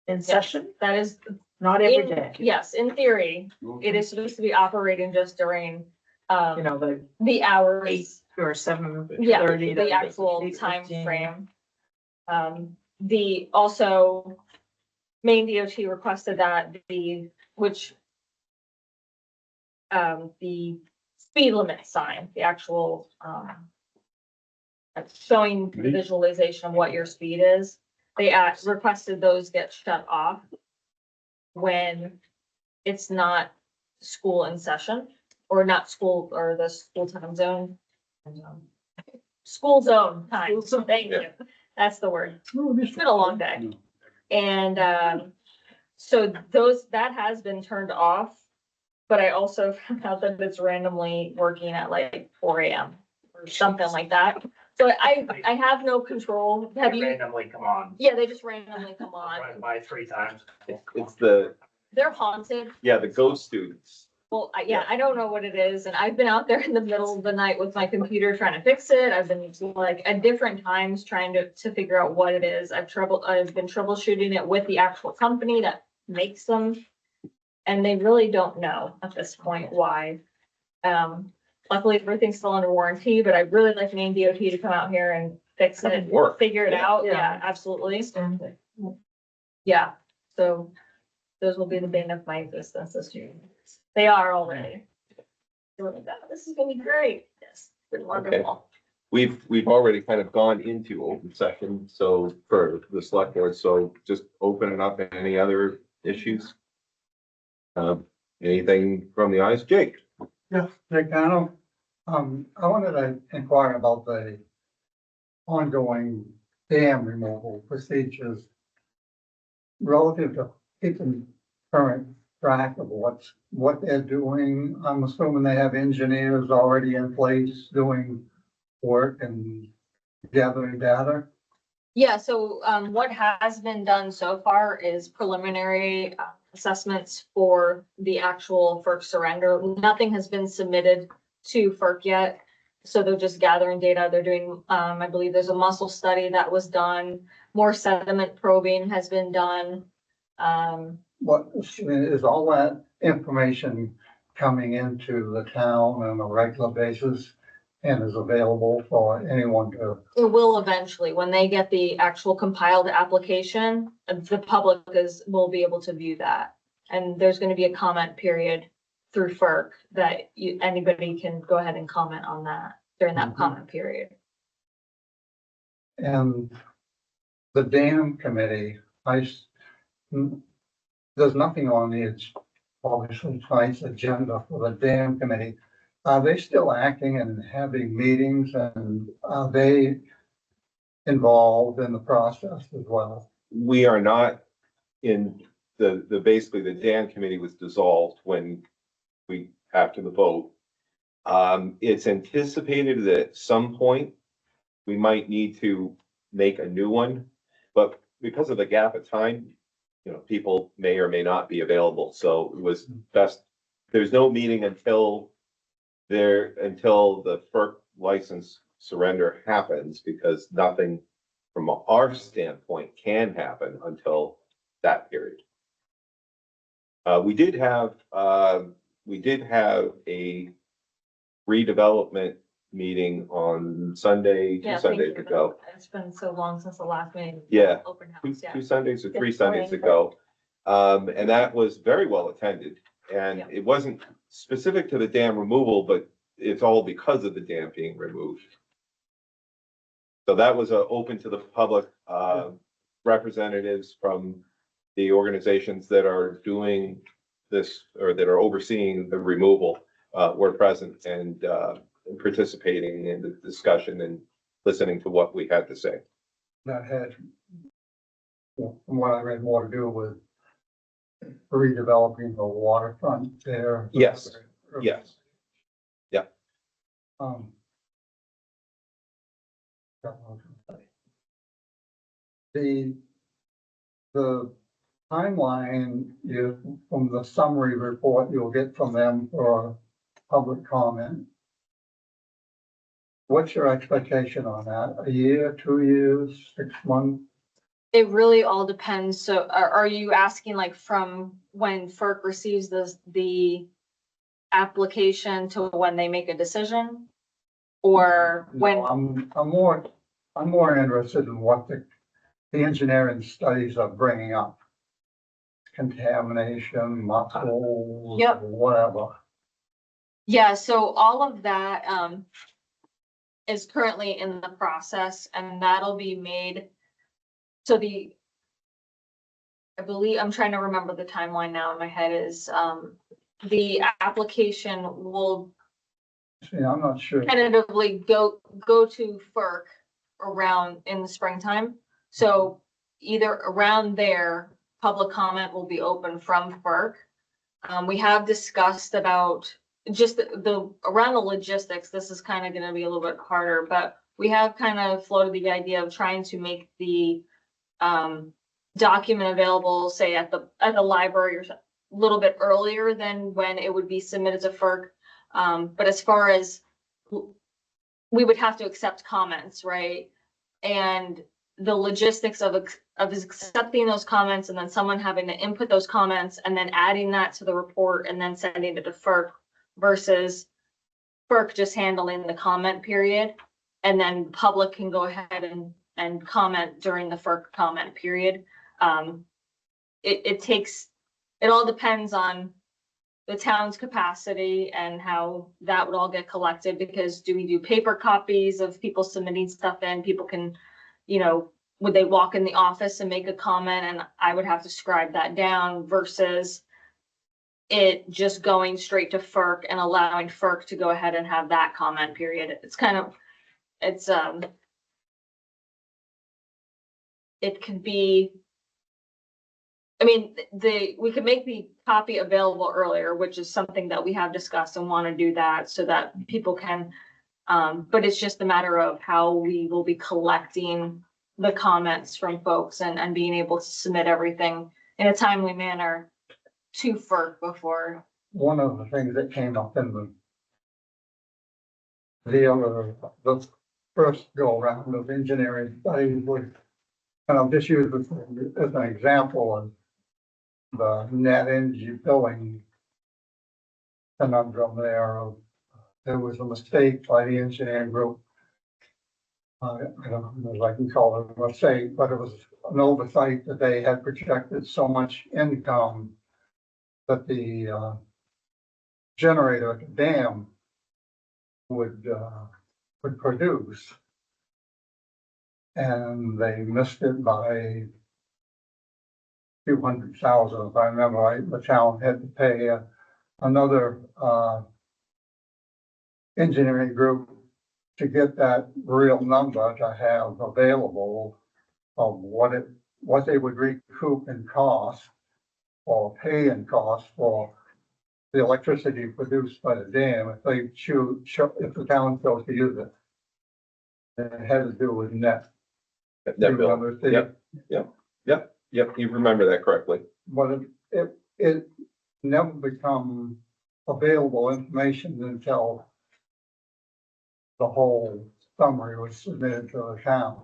in session? That is, Not every day? yes, in theory, it is supposed to be operating just during, You know, the the 8 hours. or 7:30. Yeah, the actual 8:15. time frame. Also, Maine DOT requested that the speed limit sign, the actual, showing the visualization of what your speed is, they requested those get shut off when it's not school in session, or not school, or the school time zone. School zone time, so thank you, that's the word. It's been a long day. And, so that has been turned off, but I also found out that it's randomly working at like 4 AM or something like that. So I have no control. Have you? Randomly come on. Yeah, they just randomly come Run on. by 3 times. It's the, They're haunted. yeah, the ghost students. Well, I don't know what it is, and I've been out there in the middle of the night with my computer trying to fix it. I've been like at different times trying to figure out what it is. I've been troubleshooting it with the actual company that makes them. And they really don't know at this point why. Luckily, everything's still under warranty, but I'd really like Maine DOT to come out here and fix it, Work. figure it Yeah. out. Yeah. Yeah, absolutely. Yeah, so those will be the bane of my existence this year. They are already. So we're like, "Oh, this is gonna be great." Yes, it's been wonderful. We've already kind of gone into open session, so for the select board, so just open it up. Any other issues? Anything from the eyes? Jake? Yeah, Jake Cano. I wanted to inquire about the ongoing dam removal procedures relative to keeping current track of what they're doing. I'm assuming they have engineers already in place doing work and gathering data. Yeah, so what has been done so far is preliminary assessments for the actual FERC surrender. Nothing has been submitted to FERC yet. So they're just gathering data. They're doing, I believe there's a mussel study that was done. More sediment probing has been done. What is all that information coming into the town on a regular basis and is available for anyone to? It will eventually, when they get the actual compiled application, the public will be able to view that. And there's gonna be a comment period through FERC that anybody can go ahead and comment on that during that comment period. And the dam committee, there's nothing on the obviously tonight's agenda for the dam committee. Are they still acting and having meetings, and are they involved in the process as well? We are not in basically the dam committee was dissolved when after the vote. It's anticipated that at some point we might need to make a new one, but because of the gap of time, people may or may not be available. So it was best, there's no meeting until the FERC license surrender happens, because nothing from our standpoint can happen until that period. We did have a redevelopment meeting on Sunday, Yeah, two thank Sundays you. ago. It's been so long since the last meeting. Yeah. Open Two, house, yeah. two Sundays or three Good Sundays point. ago. And that was very well attended. And Yeah. it wasn't specific to the dam removal, but it's all because of the dam being removed. So that was open to the public, representatives from the organizations that are doing this or that are overseeing the removal, were present and participating in the discussion and listening to what we had to say. That had, from what I read, more to do with redeveloping the waterfront there. Yes. Yes. Yeah. Um. The timeline is from the summary report you'll get from them for public comment. What's your expectation on that? A year, 2 years, 6 months? It really all depends. So are you asking like from when FERC receives the application to when they make a decision? Or when, No, I'm more interested in what the engineering studies are bringing up. Contamination, mussels, Yep. whatever. yeah, so all of that is currently in the process, and that'll be made. So I believe, I'm trying to remember the timeline now in my head, is the application will See, I'm not sure. tentatively go to FERC around in the springtime. So either around there, public comment will be open from FERC. We have discussed about just the around the logistics. This is kind of going to be a little bit harder, but we have kind of floated the idea of trying to make the document available, say at the library or a little bit earlier than when it would be submitted to FERC. But as far as we would have to accept comments, right? And the logistics of accepting those comments and then someone having to input those comments and then adding that to the report and then sending it to FERC versus FERC just handling the comment period. And then the public can go ahead and comment during the FERC comment period. It all depends on the town's capacity and how that would all get collected, because do we do paper copies of people submitting stuff in? People can, would they walk in the office and make a comment and I would have to scribe that down versus it just going straight to FERC and allowing FERC to go ahead and have that comment period. It could be, we could make the copy available earlier, which is something that we have discussed and want to do that so that people can, but it's just a matter of how we will be collecting the comments from folks and being able to submit everything in a timely manner to FERC before. One of the things that came up in the first go around of engineering studies was, and I'll just use this as an example of the net energy billing conundrum there. There was a mistake by the engineering group. I don't know if I can call it a mistake, but it was an oversight that they had projected so much income that the generator at the dam would produce. And they missed it by few $100,000, if I remember right, the town had to pay another, engineering group to get that real number to have available of what they would recoup in cost or pay in cost for the electricity produced by the dam if they if the town chose to use it. And it had to do with net. That You bill. remember, Steve? Yep, you remember that correctly. But it never become available information until the whole summary was submitted to the town.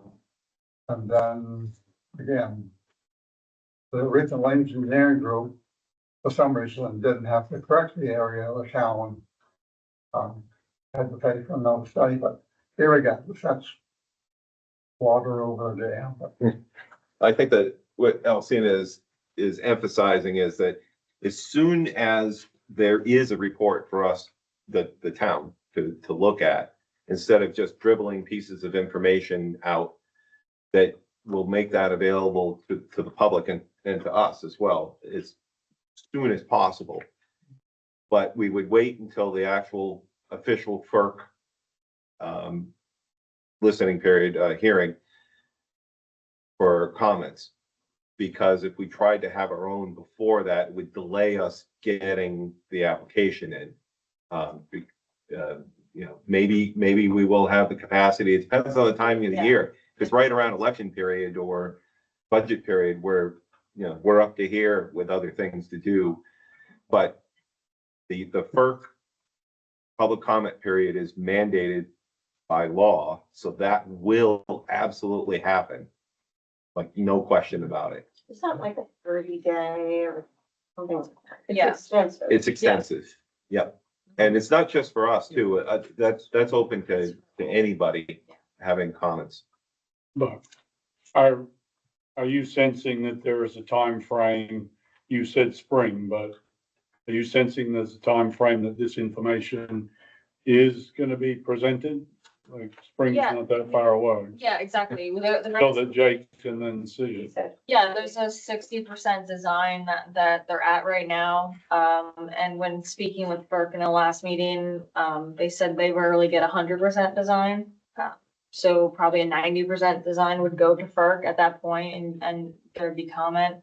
And then, again, the original engineering group, for some reason, didn't have to correct the area of the town. Had to pay for another study, but here we go, that's water over the dam. I think that what Alcina is emphasizing is that as soon as there is a report for us, the town to look at, instead of just dribbling pieces of information out, that will make that available to the public and to us as well, as soon as possible. But we would wait until the actual official FERC listening period, hearing for comments. Because if we tried to have our own before that, it would delay us getting the application in. Maybe we will have the capacity. It depends on the timing of the year. If it's right around election period or budget period where, we're up to here with other things to do. But the FERC public comment period is mandated by law, so that will absolutely happen. Like, no question about it. It's not like a 30-day or something like that. It's Yeah. extensive. It's extensive. Yep. And it's not just for us too. That's open to anybody having comments. But are you sensing that there is a time frame? You said spring, but are you sensing there's a time frame that this information is going to be presented? Like spring's Yeah. not that far away. Yeah, exactly. So that Jake can then see He it. said, Yeah, there's a 60% design that they're at right now. And when speaking with Burke in the last meeting, they said they rarely get 100% design. So probably a 90% design would go to FERC at that point and there'd be comment.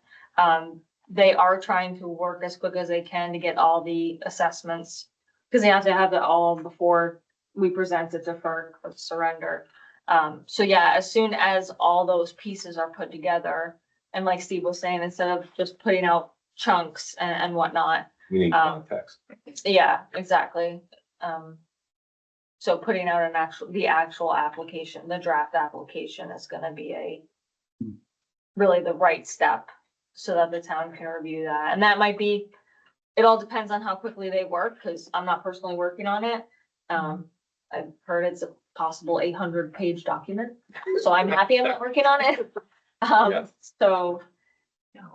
They are trying to work as quick as they can to get all the assessments, because they have to have it all before we present it to FERC for surrender. So yeah, as soon as all those pieces are put together, and like Steve was saying, instead of just putting out chunks and whatnot. We need context. Yeah, exactly. So putting out the actual application, the draft application is gonna be really the right step so that the town can review that. And that might be, it all depends on how quickly they work, because I'm not personally working on it. I've heard it's a possible 800-page document, so I'm happy I'm not working on it. So,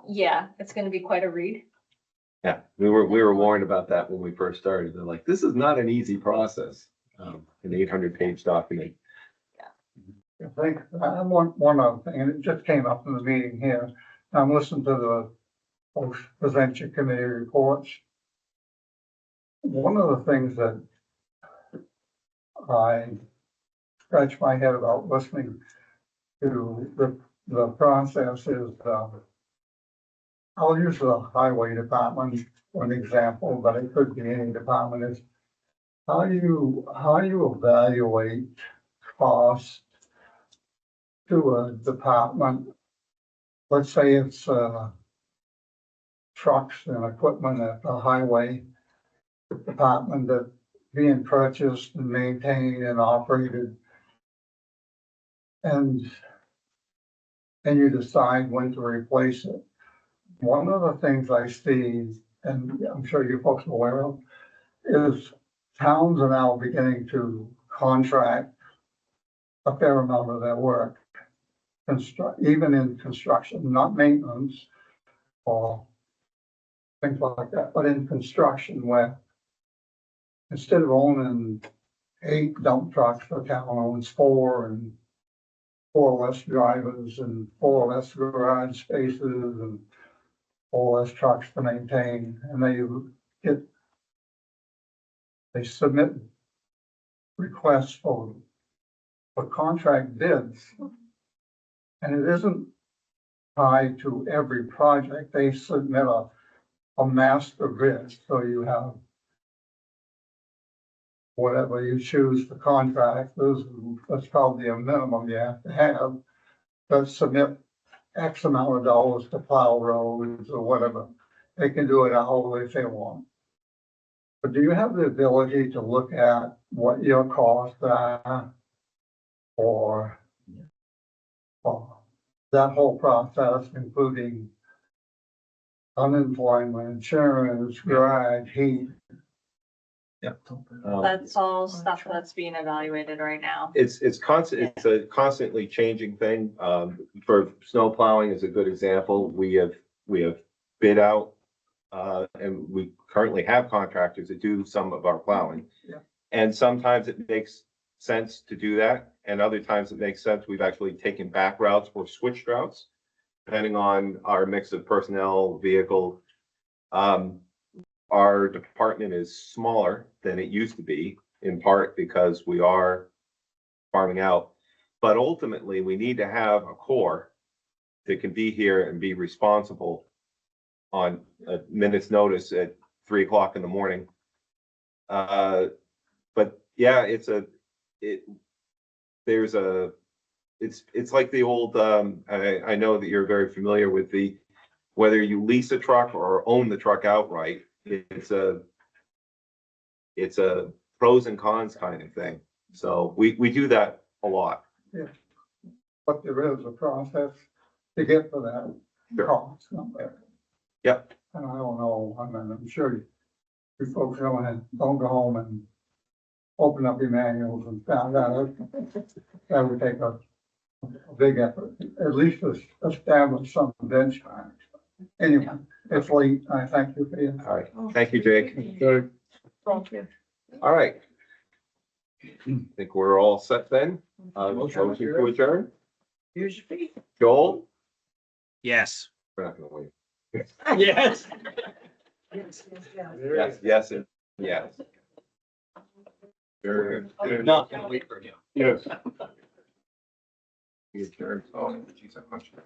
yeah, it's gonna be quite a read. Yeah, we were warned about that when we first started. They're like, this is not an easy process. An 800-page document. I think, one other thing, and it just came up in the meeting here. I'm listening to the post-presentation committee reports. One of the things that I scratch my head about listening to the process is, I'll use the highway department for an example, but it could be any department. Is how you evaluate cost to a department. Let's say it's trucks and equipment at the highway department that being purchased and maintained and operated. And you decide when to replace it. One of the things I see, and I'm sure you folks are aware of, is towns are now beginning to contract a fair amount of their work. Even in construction, not maintenance or things like that, but in construction where instead of owning 8 dump trucks, the town owns 4 and 4 less drivers and 4 less garage spaces and or less trucks to maintain, and they submit requests for contract bids. And it isn't tied to every project. They submit a master bid, so you have whatever you choose for contract, that's probably a minimum you have to have. But submit X amount of dollars to plow roads or whatever. They can do it however if they want. But do you have the ability to look at what your costs are for that whole process, including unemployment, insurance, garage, heat? That's all stuff that's being evaluated right now. It's constant, it's a constantly changing thing. For snow plowing is a good example. We have bid out, and we currently have contractors that do some of our plowing. Yeah. And sometimes it makes sense to do that, and other times it makes sense. We've actually taken back routes or switched routes, depending on our mix of personnel, vehicle. Our department is smaller than it used to be, in part because we are farming out. But ultimately, we need to have a core that can be here and be responsible on a minute's notice at 3 o'clock in the morning. But yeah, it's like the old, I know that you're very familiar with whether you lease a truck or own the truck outright. It's a pros and cons kind of thing. So we do that a lot. Yeah. But there is a process to get to that cost number. Yep. And I don't know, I mean, I'm sure you folks don't go home and open up your manuals and found out that would take a big effort, at least to establish some benchmarks. Anyway, it's late. I thank you for your. All right. Thank you, Jake. Good. Thank you. All right. Think we're all set then. Motion to adjourn. Here's your fee. Joel? Yes. We're not gonna wait. Yes. Yes, yes, and yes. Very good. Not gonna wait for him. Yes. We adjourned. Oh, geez, I'm not sure.